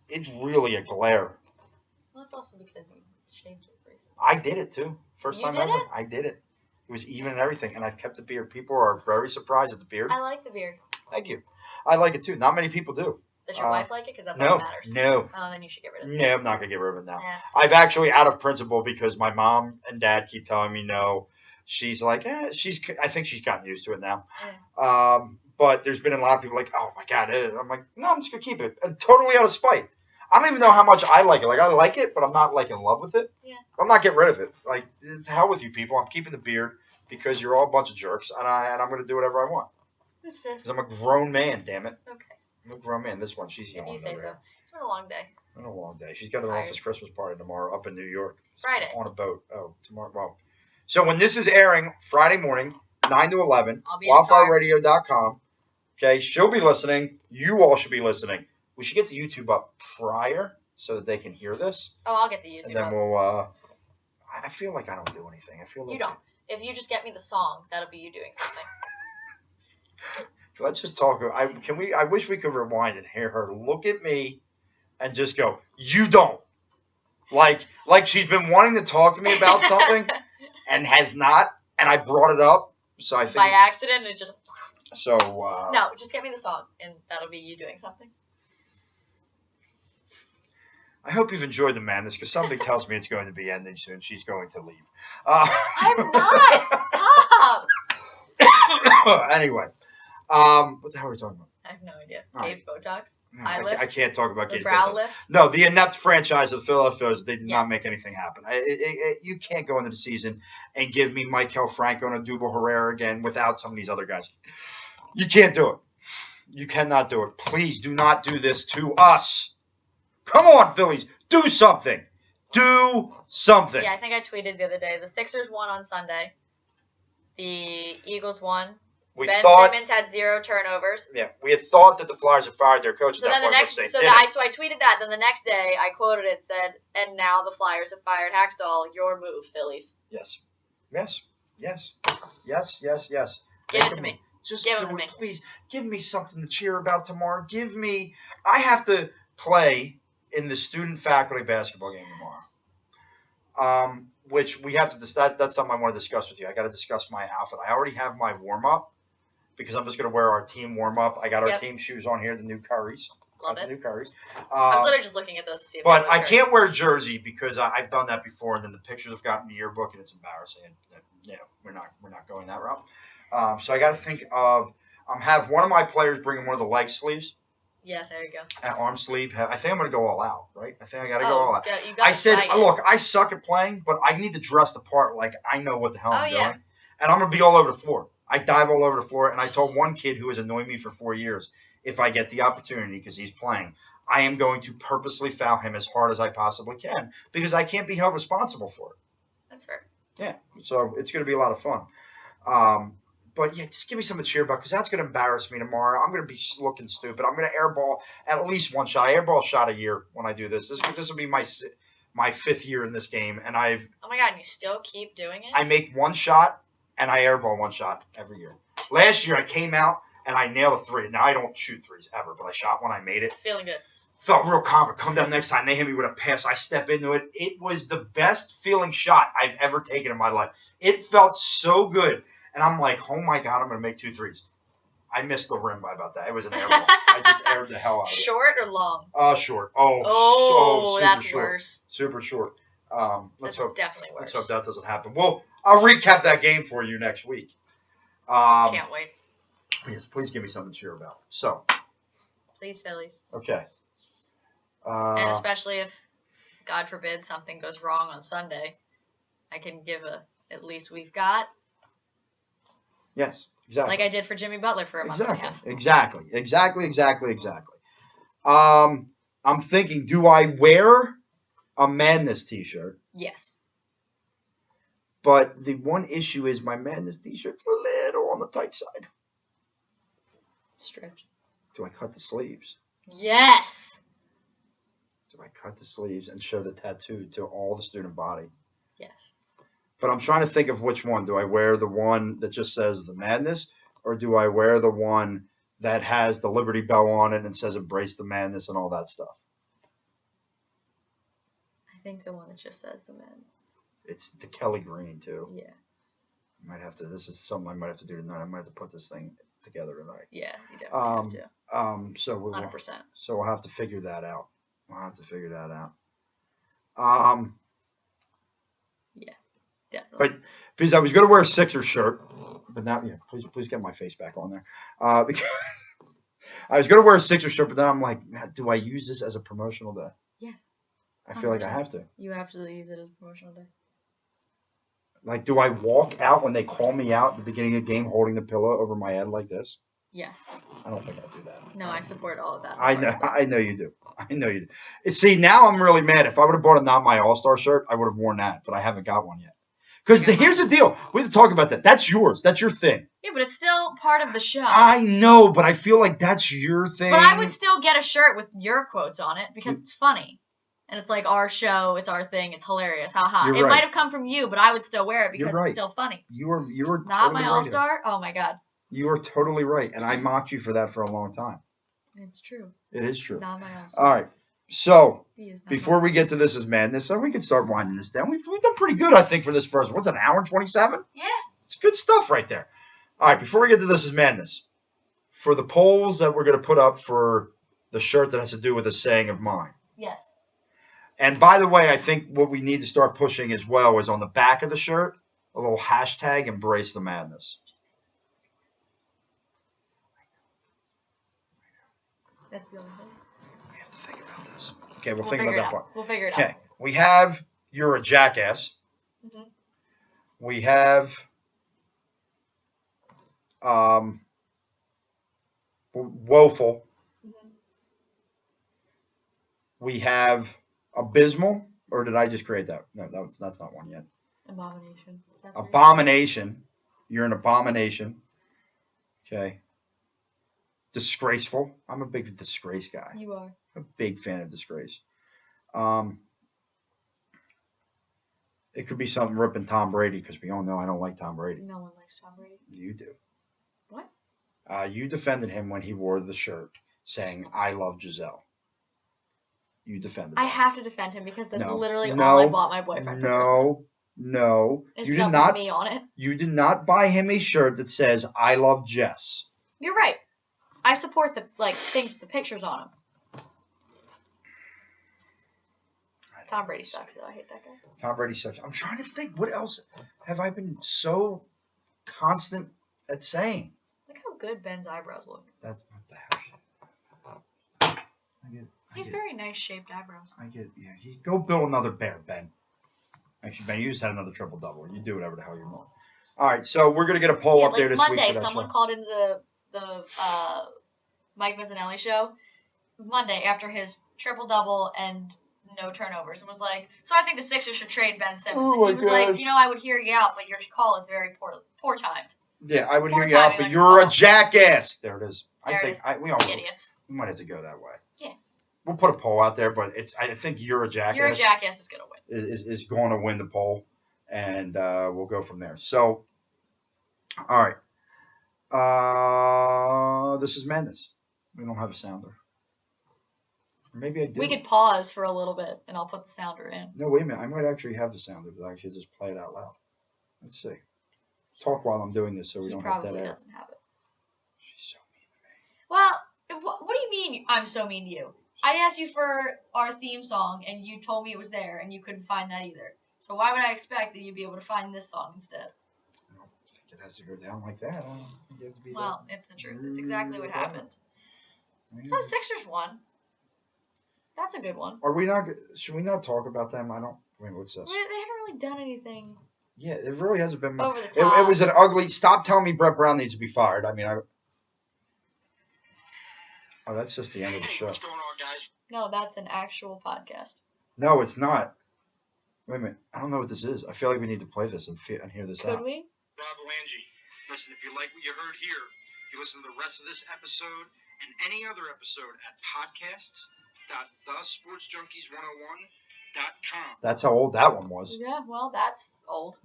It's really a glare. Well, it's also because he's changed it recently. I did it too. First You time did ever. it? I did it. It was even and everything, and I've kept the beard. People are very surprised at the beard. I like the beard. Thank you. I like it too. Not many people do. Does your wife like it? Because that No, matters. no, Oh, then you should get rid of it. no. I'm not gonna get rid of it now. Yes. I've actually, out of principle, because my mom and dad keep telling me no. She's like, I think she's gotten used to it now. Yeah. But there's been a lot of people like, oh my god. I'm like, no, I'm just gonna keep it. And totally out of spite. I don't even know how much I like it. Like I like it, but I'm not like in love with it. Yeah. I'm not getting rid of it. Like to hell with you people. I'm keeping the beard because you're all a bunch of jerks, and I'm gonna do whatever I want. That's fair. Because I'm a grown man. Damn it. Okay. I'm a grown man. This one, she's If yelling you say over so. here. It's been a long day. It's been a long day. She's got an Tired. office Christmas party tomorrow up in New York. Friday. On a boat. Oh, tomorrow. Well, so when this is airing Friday morning, 9 to 11, I'll be in the car. wildfireradio.com. Okay, she'll be listening. You all should be listening. We should get the YouTube up prior so that they can hear this. Oh, I'll get the YouTube And then up. we'll, I feel like I don't do anything. I feel like You don't. If you just get me the song, that'll be you doing something. Let's just talk. I wish we could rewind and hear her look at me and just go, you don't. Like she's been wanting to talk to me about something and has not, and I brought it up. So I think By accident, it just. so. No, just get me the song, and that'll be you doing something. I hope you've enjoyed the madness because somebody tells me it's going to be ending soon. She's going to leave. I'm not. Stop. Anyway, what the hell are we talking about? I have no idea. All right. Gabe's Botox. No, Eye I lift. can't talk about The Gabe brow Botox. lift. No, the inept franchise of Philadelphia, they did not Yes. make anything happen. You can't go into the season and give me Michael Franco and Odubel Herrera again without some of these other guys. You can't do it. You cannot do it. Please do not do this to us. Come on, Phillies. Do something. Do something. Yeah, I think I tweeted the other day. The Sixers won on Sunday. The Eagles won. We Ben thought, Simmons had 0 turnovers. yeah, we had thought that the Flyers had fired their coach So at then that the point. next, but they so didn't. I tweeted that. Then the next day, I quoted it. Said, "And now the Flyers have fired Hackstall. Your move, Phillies. Yes. Yes. Yes. Yes. Yes. Yes. Give Make it to a me. move. Just Give it do to it, me. please. Give me something to cheer about tomorrow. Give me. I have to play in the student faculty basketball game tomorrow. Which we have to. That's something I want to discuss with you. I got to discuss my outfit. I already have my warm up because I'm just going to wear our team warm up. I got our Yep. team shoes on here, the new Currys. Love Got the it. new Currys. I was literally just looking at those to see if But they I were can't wear a jersey because I've done that before, and then the pictures have gotten the yearbook, and it's embarrassing. And we're not going that route. So I got to think of have one of my players bring in one of the leg sleeves, Yeah, there you go. arm sleeve. I think I'm going to go all out, right? I think I got to go all out. Yeah, you got I said, flag it. look, I suck at playing, but I need to dress the part like I know what the hell I'm Oh, yeah. doing, and I'm going to be all over the floor. I dive all over the floor, and I told one kid who has annoyed me for 4 years, if I get the opportunity because he's playing, I am going to purposely foul him as hard as I possibly can because I can't be held responsible for it. That's fair. Yeah, so it's going to be a lot of fun. But yeah, just give me something to cheer about because that's going to embarrass me tomorrow. I'm going to be looking stupid. I'm going to airball at least one shot. I airball a shot a year when I do this. This will be my 5th year in this game, and Oh my god, and you still keep doing it? I make one shot and I airball one shot every year. Last year I came out and I nailed a 3. Now I don't shoot 3s ever, but I shot one. I made it. Feeling good. Felt real confident. Come down next time, they hit me with a pass. I step into it. It was the best feeling shot I've ever taken in my life. It felt so good. And I'm like, oh my God, I'm going to make 2 threes. I missed the rim by about that. It was an air ball. I just aired the hell out of it. Short or long? Short. So super that's short. Worse. Super short. Let's hope definitely worse. Let's hope that doesn't happen. Well, I'll recap that game for you next week. Can't wait. Please give me something to cheer about. So. Please, Phillies. Okay. And especially if, God forbid, something goes wrong on Sunday, I can give at least we've got. Yes, exactly. Like I did for Jimmy Butler for a month and a half. Exactly. I'm thinking, do I wear a Madness t-shirt? Yes. But the one issue is my Madness t-shirt's a little on the tight side. Stretch. Do I cut the sleeves? Yes. Do I cut the sleeves and show the tattoo to all the student body? Yes. But I'm trying to think of which one. Do I wear the one that just says the Madness, or do I wear the one that has the Liberty Bell on it and says embrace the madness and all that stuff? I think the one that just says the Madness. It's the Kelly Green too. Yeah. I might have to. This is something I might have to do tonight. I might have to put this thing together tonight. Yeah, you definitely have to. So 100%. So we'll have to figure that out. Yeah, definitely. But because I was going to wear a Sixers shirt, but now, yeah, please get my face back on there. Because I was going to wear a Sixers shirt, but then I'm like, man, do I use this as a promotional day? Yes. I feel like I have to. You absolutely use it as a promotional day. Like, do I walk out when they call me out at the beginning of the game holding the pillow over my head like this? Yes. I don't think I'll do that. No, I support all of that. I know you do. See, now I'm really mad. If I would have bought a Not My All-Star shirt, I would have worn that, but I haven't got one yet. Because here's the deal. We have to talk about that. That's yours. That's your thing. Yeah, but it's still part of the show. I know, but I feel like that's your thing. But I would still get a shirt with your quotes on it because it's funny. And it's like our show, it's our thing, it's hilarious. Ha. It might have come from you, but I would still wear it because it's still funny. You are Not totally My All-Star? Oh my God. You are totally right. And I mocked you for that for a long time. It's true. It is true. Not My All-Star. All right. So, before we get to This Is Madness, so we can start winding this down. We've done pretty good, I think, for this first. What's an hour and 27? Yeah. It's good stuff right there. All right, before we get to This Is Madness, for the polls that we're going to put up for the shirt that has to do with a saying of mine. Yes. And by the way, I think what we need to start pushing as well is on the back of the shirt, a little hashtag embrace the madness. That's the only thing. We have to think about this. Okay, we'll think about that part. We'll figure it out. Okay, we have You're a Jackass. Mm-hmm. We have Woeful. Mm-hmm. We have Abysmal, or did I just create that? No, that's not one yet. Abomination. Abomination. You're an abomination. Okay. Disgraceful. I'm a big disgrace guy. You are. A big fan of disgrace. It could be something ripping Tom Brady because we all know I don't like Tom Brady. No one likes Tom Brady. You do. What? You defended him when he wore the shirt saying, I love Giselle. You defended him. I have to defend him because that's literally all I bought my boyfriend for Christmas. No. It's you did not. Me on it. You did not buy him a shirt that says, I love Jess. You're right. I support the things with the pictures on them. Tom Brady sucks, though. I hate that guy. Tom Brady sucks. I'm trying to think. What else have I been so constant at saying? Look how good Ben's eyebrows look. That's what the heck. He's very nice shaped eyebrows. Go build another bear, Ben. Actually, Ben, you just had another triple-double. You do whatever the hell you want. All right, so we're going to get a poll up there this Monday, week. someone called into the Mike Mazzanelli show Monday after his triple-double and no turnovers and was like, so I think the Sixers should trade Ben Simmons. And he was like, I would hear you out, but your call is very poor timed. Yeah, I would hear you out, but you're a jackass. There it is. We all idiots. We might have to go that way. Yeah. We'll put a poll out there, but I think You're a Jackass. You're a Jackass is going to win. Is going to win the poll, and we'll go from there. So All right. This is madness. We don't have a sounder. Or maybe I do. We could pause for a little bit, and I'll put the sounder in. No, wait a minute. I might actually have the sounder, but I should just play it out loud. Let's see. Talk while I'm doing this so we He don't have that probably air. doesn't have it. She's so mean to me. Well, what do you mean I'm so mean to you? I asked you for our theme song, and you told me it was there, and you couldn't find that either. So why would I expect that you'd be able to find this song instead? I don't think it has to go down like that. I don't think you have to be Well, it's the truth. It's exactly what happened. So Sixers won. That's a good one. Are we not? Should we not talk about them? I don't. Wait, what's this? They haven't really done anything. Yeah, it really hasn't been much. Over the top. It was an ugly. Stop telling me Brett Brown needs to be fired. I mean, oh, that's just the end of the show. What's going on, guys? No, that's an actual podcast. No, it's not. Wait a minute. I don't know what this is. I feel like we need to play this and hear this out. Could we? Rob Lange. Listen, if you like what you heard here, you listen to the rest of this episode and any other episode at podcasts.thesportsjunkies101.com. That's how old that one was. Yeah, well, that's old.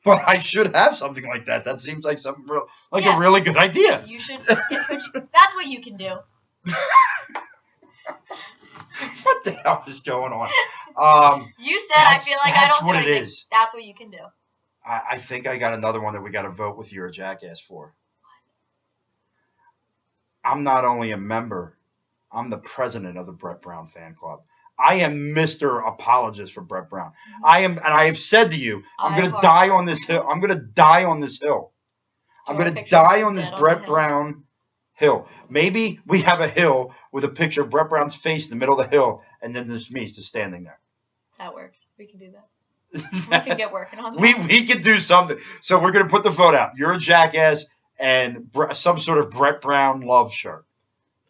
But I should have something like that. That seems like something real, like Yeah. a really good idea. You should. That's what you can do. What the hell is going on? You said I feel like I that's don't do what it anything. is. That's what you can do. I think I got another one that we got to vote with You're a Jackass for. I'm not only a member, I'm the president of the Brett Brown fan club. I am Mr. Apologist for Brett Brown. I am, and I have said to you, I'm going to die on this hill. I'm going to die on this hill. I'm going to die on this Brett Brown hill. Maybe we have a hill with a picture of Brett Brown's face in the middle of the hill, and then there's me just standing there. That works. We can do that. We can get working on that. We can do something. So we're going to put the vote out. You're a Jackass and some sort of Brett Brown love shirt.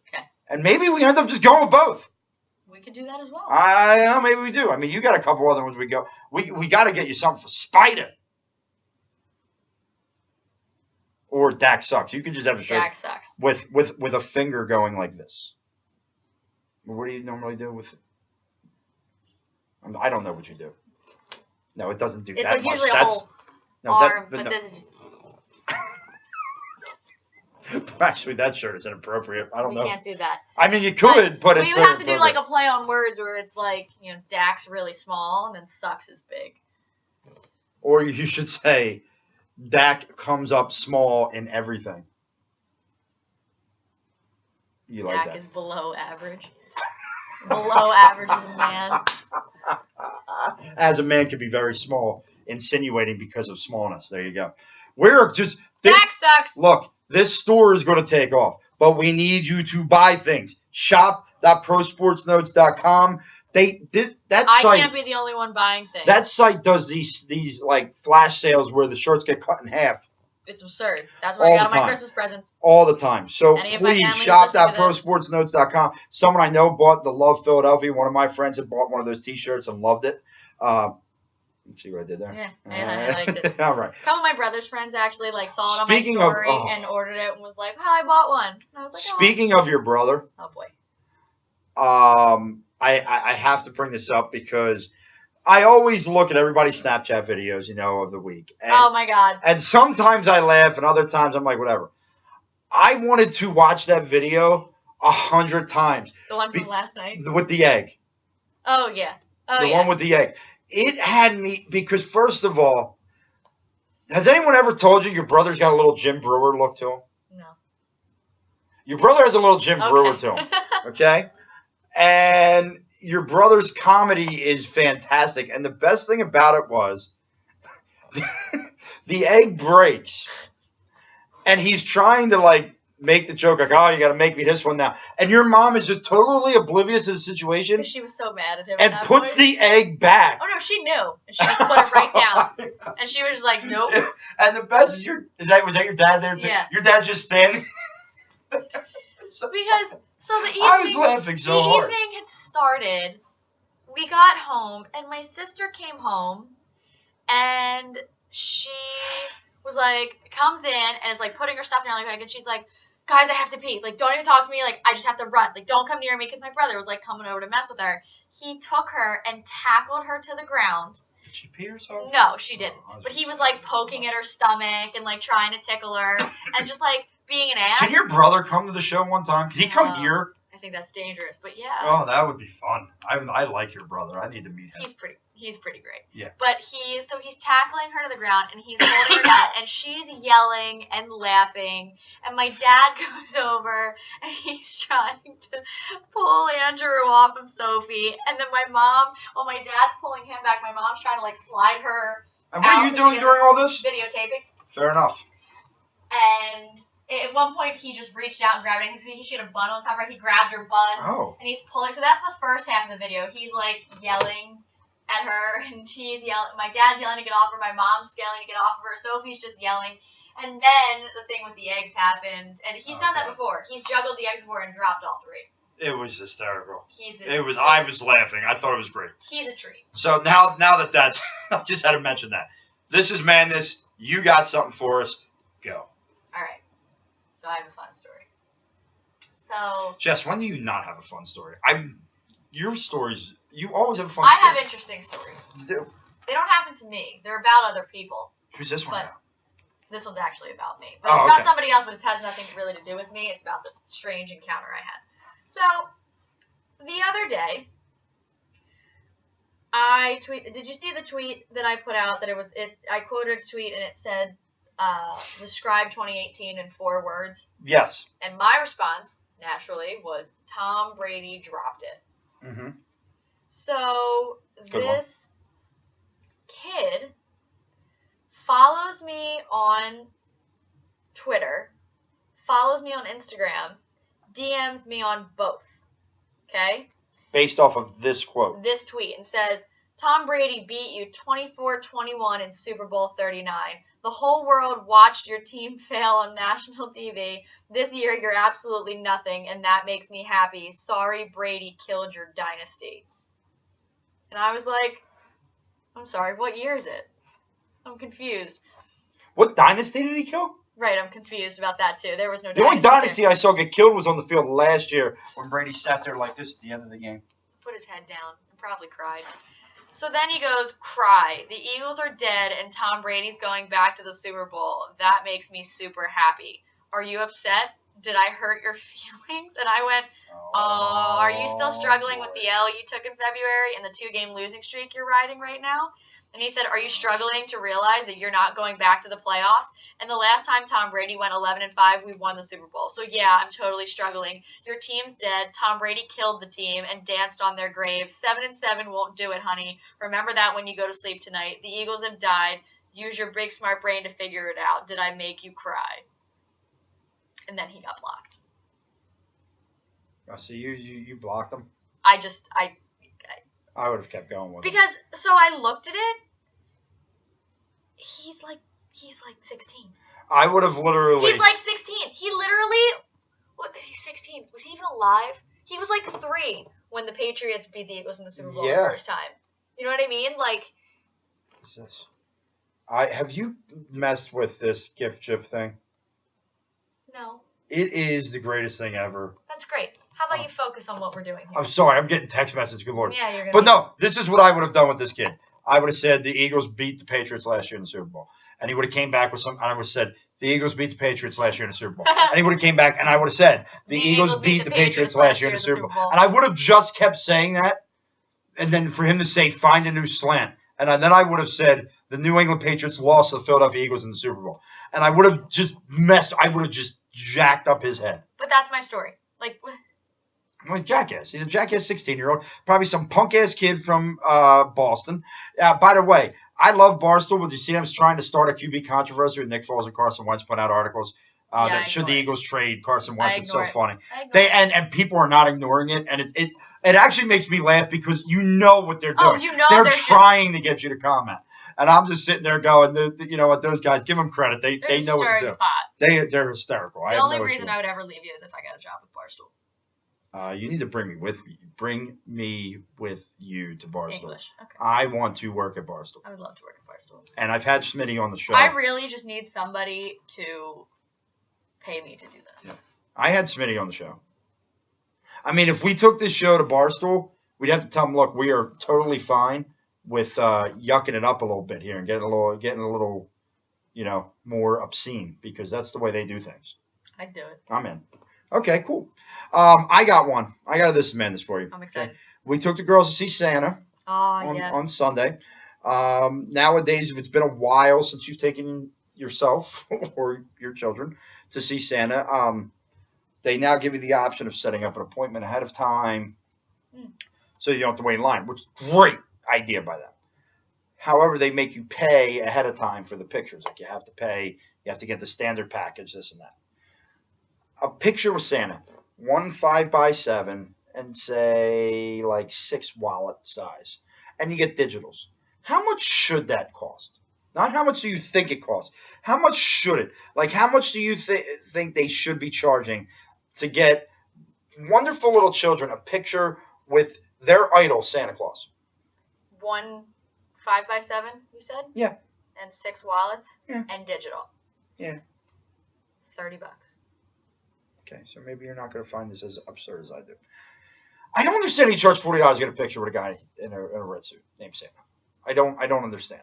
Okay. And maybe we end up just going with both. We could do that as well. Maybe we do. I mean, you got a couple other ones we go. We got to get you something for Spider. Or Dak sucks. You could just have a shirt Dak sucks. with a finger going like this. What do you normally do with it? I don't know what you do. No, it doesn't do It's that like much. usually a That's whole no, arm, that, but no. this is. Actually, that shirt is inappropriate. I don't know. We can't do that. I mean, you could, but it's we would have to do inappropriate. like a play on words where it's like, Dak's really small and then sucks is big. Or you should say, Dak comes up small in everything. You like Dak that? is below average. Below average as a man. As a man can be very small, insinuating because of smallness. There you go. We're just Dak sucks. Look, this store is going to take off, but we need you to buy things. Shop.prosportsnotes.com. That I site can't be the only one buying things. that site does these like flash sales where the shirts get cut in half It's absurd. That's where All I got the all my time. Christmas presents. all the time. So Any of my please family who's shop.prosportsnotes.com. Someone I know bought the Love Philadelphia. One of my friends had bought one of those T-shirts and loved it. See what I did there? Yeah, I liked it. All right. A couple of my brother's friends actually saw it on Speaking my of- story oh. and ordered it and was like, "Oh, I bought one." And I was like, Speaking of your brother, "Oh boy." I have to bring this up because I always look at everybody's Snapchat videos, of the week. And, Oh my God. and sometimes I laugh, and other times I'm like, whatever. I wanted to watch that video 100 times The one from last night. with the egg. Oh yeah. Oh The yeah. one with the egg. It had me because first of all, has anyone ever told you your brother's got a little Jim Brewer look to him? No. Your brother has a little Jim Brewer to him. Okay? And your brother's comedy is fantastic. And the best thing about it was the egg breaks. And he's trying to make the joke like, oh, you got to make me this one now. And your mom is just totally oblivious to the situation She was so mad at him. and at that puts point. the egg back. Oh no, she knew. And she just put it right down. And she was just like, "Nope." And the best is was that your dad there too? Yeah. Your dad just standing. Because so the evening, I was laughing so the hard. evening had started. We got home, and my sister came home, and she was like, comes in and is like putting her stuff down like, and she's like, "Guys, I have to pee. Like, don't even talk to me. Like, I just have to run. Like, don't come near me," because my brother was like coming over to mess with her. He took her and tackled her to the ground. she pee herself? No, she didn't. Oh, But he was like poking at her stomach and like trying to tickle her and just like being an ass. Can your brother come to the show one time? Can he come here? I think that's dangerous, but yeah. Oh, that would be fun. I like your brother. I need to meet him. He's pretty great. Yeah. But he's tackling her to the ground and he's holding her down and she's yelling and laughing and my dad goes over and he's trying to pull Andrew off of Sophie and then my mom, while my dad's pulling him back, my mom's trying to like slide her. And what are you doing during all this? Videotaping. Fair enough. And at one point, he just reached out and grabbed it. She had a bun on top of her. He grabbed her bun. Oh. And he's pulling. So that's the first half of the video. He's like yelling at her, and she's yelling. My dad's yelling to get off her. My mom's yelling to get off of her. Sophie's just yelling. And then the thing with the eggs happened, and he's done that before. He's juggled the eggs before and dropped all three. It was hysterical. I I was laughing. I thought it was great. He's a treat. So now that that's, I just had to mention that. This is Madness. You got something for us. Go. All right. So I have a fun story. So Jess, when do you not have a fun story? Your stories, you always have a fun I story. have interesting stories. You do. They don't happen to me. They're about other people. Who's this one But- about? This one's actually about me. But Oh, it's about okay. somebody else, but it has nothing really to do with me. It's about this strange encounter I had. So, the other day, I tweeted. Did you see the tweet that I put out? I quoted a tweet and it said, describe 2018 in 4 words. Yes. And my response, naturally, was Tom Brady dropped it. Mm-hmm. So, Good this kid follows me on Twitter, follows me on Instagram, DMs me on both. Okay? Based off of this quote. This tweet and says, Tom Brady beat you 24-21 in Super Bowl 39. The whole world watched your team fail on national TV. This year, you're absolutely nothing, and that makes me happy. Sorry, Brady killed your dynasty. And I was like, I'm sorry, what year is it? I'm confused. What dynasty did he kill? Right, I'm confused about that, too. There was no The only there. dynasty I saw get killed was on the field last year when Brady sat there like this at the end of the game. Put his head down and probably cried. So then he goes, cry. The Eagles are dead and Tom Brady's going back to the Super Bowl. That makes me super happy. Are you upset? Did I hurt your feelings? And I went, oh, are you still struggling with the L you took in February and the 2-game losing streak you're riding right now? And he said, are you struggling to realize that you're not going back to the playoffs? And the last time Tom Brady went 11-5, we won the Super Bowl. So yeah, I'm totally struggling. Your team's dead. Tom Brady killed the team and danced on their grave. 7-7 won't do it, honey. Remember that when you go to sleep tonight. The Eagles have died. Use your big smart brain to figure it out. Did I make you cry? And then he got blocked. I see you blocked him. I I would have kept going with it. because so I looked at it. He's like 16. I would have literally. He's like 16. He literally, what is he 16? Was he even alive? He was like 3 when the Patriots beat the Eagles in the Super Bowl the first time. You know what I mean? Like, What's this? Have you messed with this GIF thing? no, It is the greatest thing ever. that's great. How about you focus on what we're doing here? I'm sorry, I'm getting text message. Good lord. Yeah, you're gonna. But no, this is what I would have done with this kid. I would have said the Eagles beat the Patriots last year in the Super Bowl, and he would have came back with some. And I would have said the Eagles beat the Patriots last year in the Super Bowl, and he would have came back, and I would have said the Eagles beat the Patriots last year in the Super Bowl, and I would have just kept saying that, and then for him to say find a new slant, and then I would have said the New England Patriots lost to the Philadelphia Eagles in the Super Bowl, and I would have just I would have just jacked up his head. But that's my story. Like, Well, he's a jackass. He's a jackass 16-year-old. Probably some punk-ass kid from Boston. By the way, I love Barstool, but you see them trying to start a QB controversy with Nick Foles and Carson Wentz put out articles that should the Eagles trade Carson Wentz. It's so funny. And people are not ignoring it, and it actually makes me laugh because you know what they're doing. Oh, you know they're trying to get you to comment. And I'm just sitting there going, you know what, those guys, give them credit. They know what to do. They're hysterical. The only reason I would ever leave you is if I got a job with Barstool. You need to bring me with you to Barstool. English. Okay. I want to work at Barstool. I would love to work at Barstool. And I've had Smitty on the show. I really just need somebody to pay me to do this. Yeah. I had Smitty on the show. I mean, if we took this show to Barstool, we'd have to tell them, look, we are totally fine with yucking it up a little bit here and getting a little, more obscene because that's the way they do things. I'd do it. I'm in. Okay, cool. I got one. I got this man this for you. I'm excited. Okay. We took the girls to see Santa Yes. on Sunday. Nowadays, if it's been a while since you've taken yourself or your children to see Santa, they now give you the option of setting up an appointment ahead of time so you don't have to wait in line, which is great idea by them. However, they make you pay ahead of time for the pictures. Like you have to pay, you have to get the standard package, this and that. A picture with Santa, 1 5x7 and say like 6 wallet size, and you get digitals. How much should that cost? Not how much do you think it costs. How much should it? Like how much do you think they should be charging to get wonderful little children a picture with their idol, Santa Claus? 1 5x7, you said? Yeah. And 6 wallets? Yeah. And digital? Yeah. $30. Okay, so maybe you're not going to find this as absurd as I do. I don't understand you charge $40 to get a picture with a guy in a red suit named Santa. I don't understand.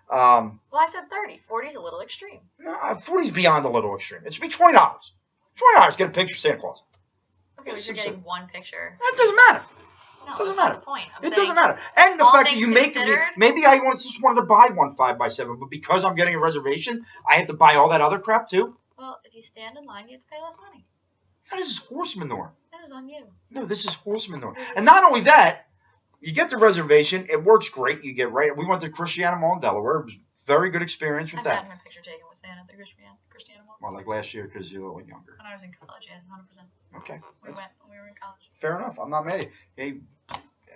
Well, I said 30. 40's a little extreme. 40's beyond a little extreme. It should be $20. $20 to get a picture of Santa Claus. Okay, but you're getting one picture. That doesn't matter. No, It doesn't that's not matter. the point. It doesn't matter. And the all fact that things you make me, considered- maybe I just wanted to buy 1 5x7, but because I'm getting a reservation, I have to buy all that other crap too. Well, if you stand in line, you have to pay less money. No, this is horse manure. This is on you. No, this is horse manure. And not only that, you get the reservation. It works great. You get right. We went to Christiana Mall in Delaware. It was a very good experience with I've that. gotten a picture taken with Santa at the Christiana Mall. Well, like last year because you're a little younger. When I was in college, yeah, 100%. Okay. We went when we were in college. Fair enough. I'm not mad at you. Hey,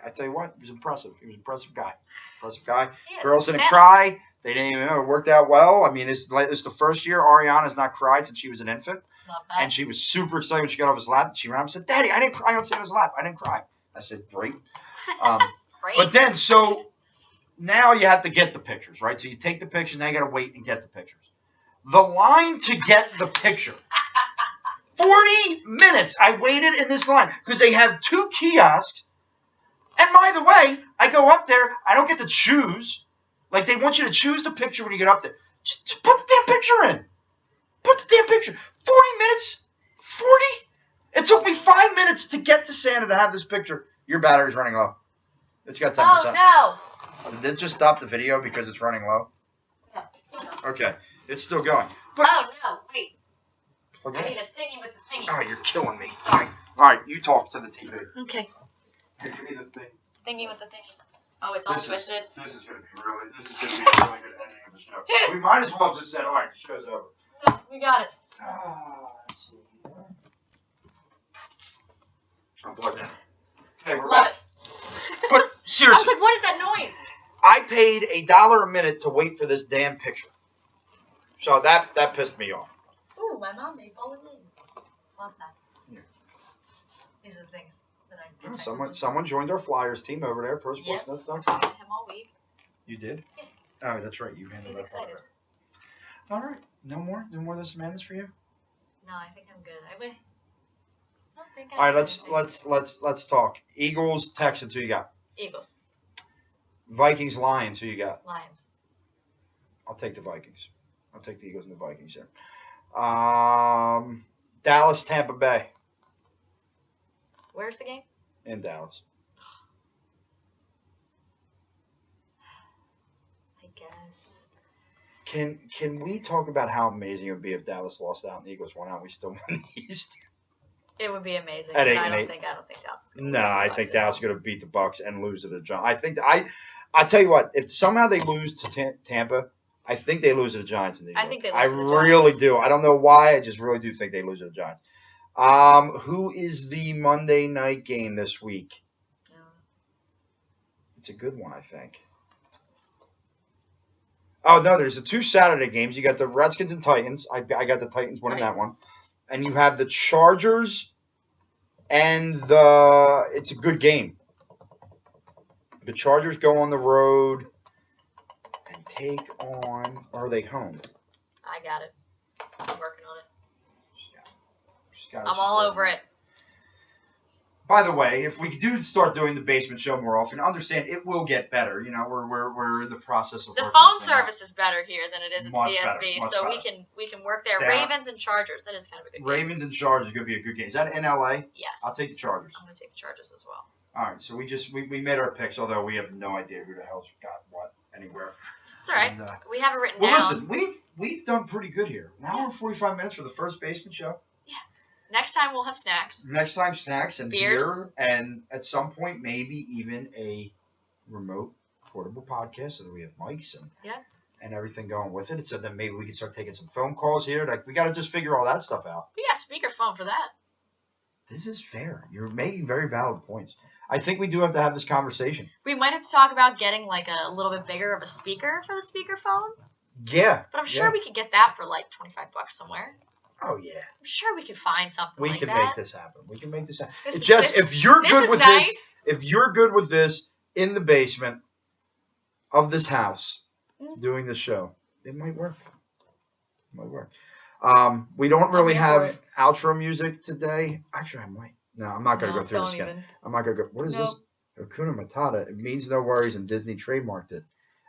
I tell you what, he was impressive. He was an impressive guy. Impressive guy. Yeah, Girls didn't Santa. cry. They didn't even know. It worked out well. I mean, it's the first year Ariana's not cried since she was an infant. Love that. And she was super excited when she got off his lap. She ran up and said, Daddy, I didn't cry on Santa's lap. I didn't cry. I said, great. Great. But then, so now you have to get the pictures, right? So you take the pictures, now you got to wait and get the pictures. The line to get the picture, 40 minutes I waited in this line because they have 2 kiosks. And by the way, I go up there, I don't get to choose. Like they want you to choose the picture when you get up there. Just put the damn picture in. Put the damn picture. 40 minutes? 40? It took me 5 minutes to get to Santa to have this picture. Your battery's running low. It's got 10%. Oh, no. Did it just stop the video because it's running low? No, it's still going. Okay. It's still going. But Oh, no. Wait. okay. I need a thingy with the thingy. Oh, you're killing me. Sorry. All right, you talk to the TV. Okay. Here, give me the thing. Thingy with the thingy. Oh, it's all twisted. This is going to be a really good ending of the show. We might as well have just said, all right, the show's over. No, we got it. Let's see. I'm plugged in. Okay, we're Love back. it. But I was seriously, like, what is that noise? I paid $1 a minute to wait for this damn picture. So that pissed me off. Ooh, my mom made bowling wings. Love that. Yeah. These are the things that I Oh, get. someone joined our Flyers team over there, Pro Yep. Sports I've been talking to him all week. You did? Yeah. Oh, that's right. You handled He's that excited. part. All right. No more of this madness for you? No, I think I'm good. I don't think I All right, have let's talk. Eagles, Texans, who you got? Eagles, Vikings, Lions, who you got? Lions. I'll take the Vikings. I'll take the Eagles and the Vikings here. Dallas, Tampa Bay. Where's the game? In Dallas. I guess. Can we talk about how amazing it would be if Dallas lost out and the Eagles won out and we still won the East? It would be amazing. At but 8 I and don't 8. think Dallas is going to No, I think Dallas is going to beat the Bucks and lose to the Giants. I tell you what, if somehow they lose to Tampa, I think they lose to the Giants in the I think they lose I to the really Giants. do. I don't know why. I just really do think they lose to the Giants. Who is the Monday night game this week? No. It's a good one, I think. Oh, no, there's the 2 Saturday games. You got the Redskins and Titans. I got the Titans winning that one. And you have the Chargers and it's a good game. The Chargers go on the road and take on, or are they home? I got it. I'm working on it. She's got I'm all over it. By the way, if we do start doing the basement show more often, understand it will get better. You know, we're in the process of The working phone this thing out. service is better here than it is at Much CSB, better, much so better. we can work there. Down. Ravens and Chargers. That is kind of a good game. Ravens and Chargers is going to be a good game. Is that in LA? Yes. I'll take the Chargers. I'm going to take the Chargers as well. All right, so we made our picks, although we have no idea who the hell's got what anywhere. It's all right. And, we have it written well, down. listen, we've done pretty good here. An hour and 45 minutes for the first basement show. Next time we'll have snacks. Next time, snacks and Beers. beer, and at some point, maybe even a remote portable podcast so that we have mics and everything going with it. So then maybe we can start taking some phone calls here. Like, we got to just figure all that stuff out. We got speakerphone for that. This is fair. You're making very valid points. I think we do have to have this conversation. We might have to talk about getting like a little bit bigger of a speaker for the speakerphone. Yeah. But I'm sure we could get that for like $25 somewhere. Oh, yeah. I'm sure we could find something We like can that. make this happen. We can make this happen. This It's is- just, this if you're this good is with nice. this, if you're good with this in the basement of this house, doing this show, it might work. It might work. We don't really here for have outro music today. Actually, I might. No, I'm not going to No, go through this don't again. even. I'm not going to go. What is Nope. this? Hakuna Matata. It means no worries, and Disney trademarked it.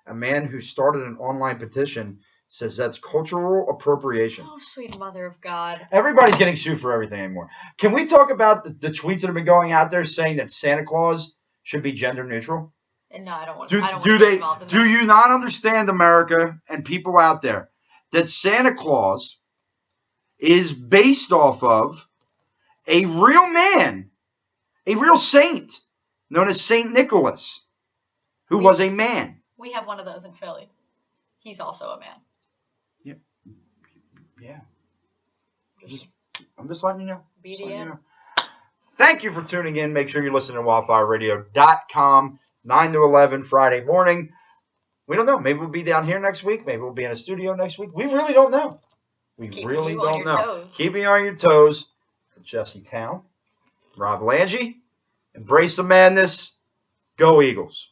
A man who started an online petition says that's cultural appropriation. Oh, sweet mother of God. Everybody's getting sued for everything anymore. Can we talk about the tweets that have been going out there saying that Santa Claus should be gender neutral? And no, I don't want Do, I don't do want to get they? involved in Do that. you not understand, America and people out there, that Santa Claus is based off of a real man, a real saint, known as Saint Nicholas, who was a man. We have one of those in Philly. He's also a man. Yeah. I'm just letting you know. Just letting you BDM. know. Thank you for tuning in. Make sure you listen to wildfireradio.com, 9 to 11 Friday morning. We don't know. Maybe we'll be down here next week. Maybe we'll be in a studio next week. We really don't know. We Keep really you on don't your know. toes. Keeping you on your toes. For Jesse Town, Rob Lange, embrace the madness. Go Eagles.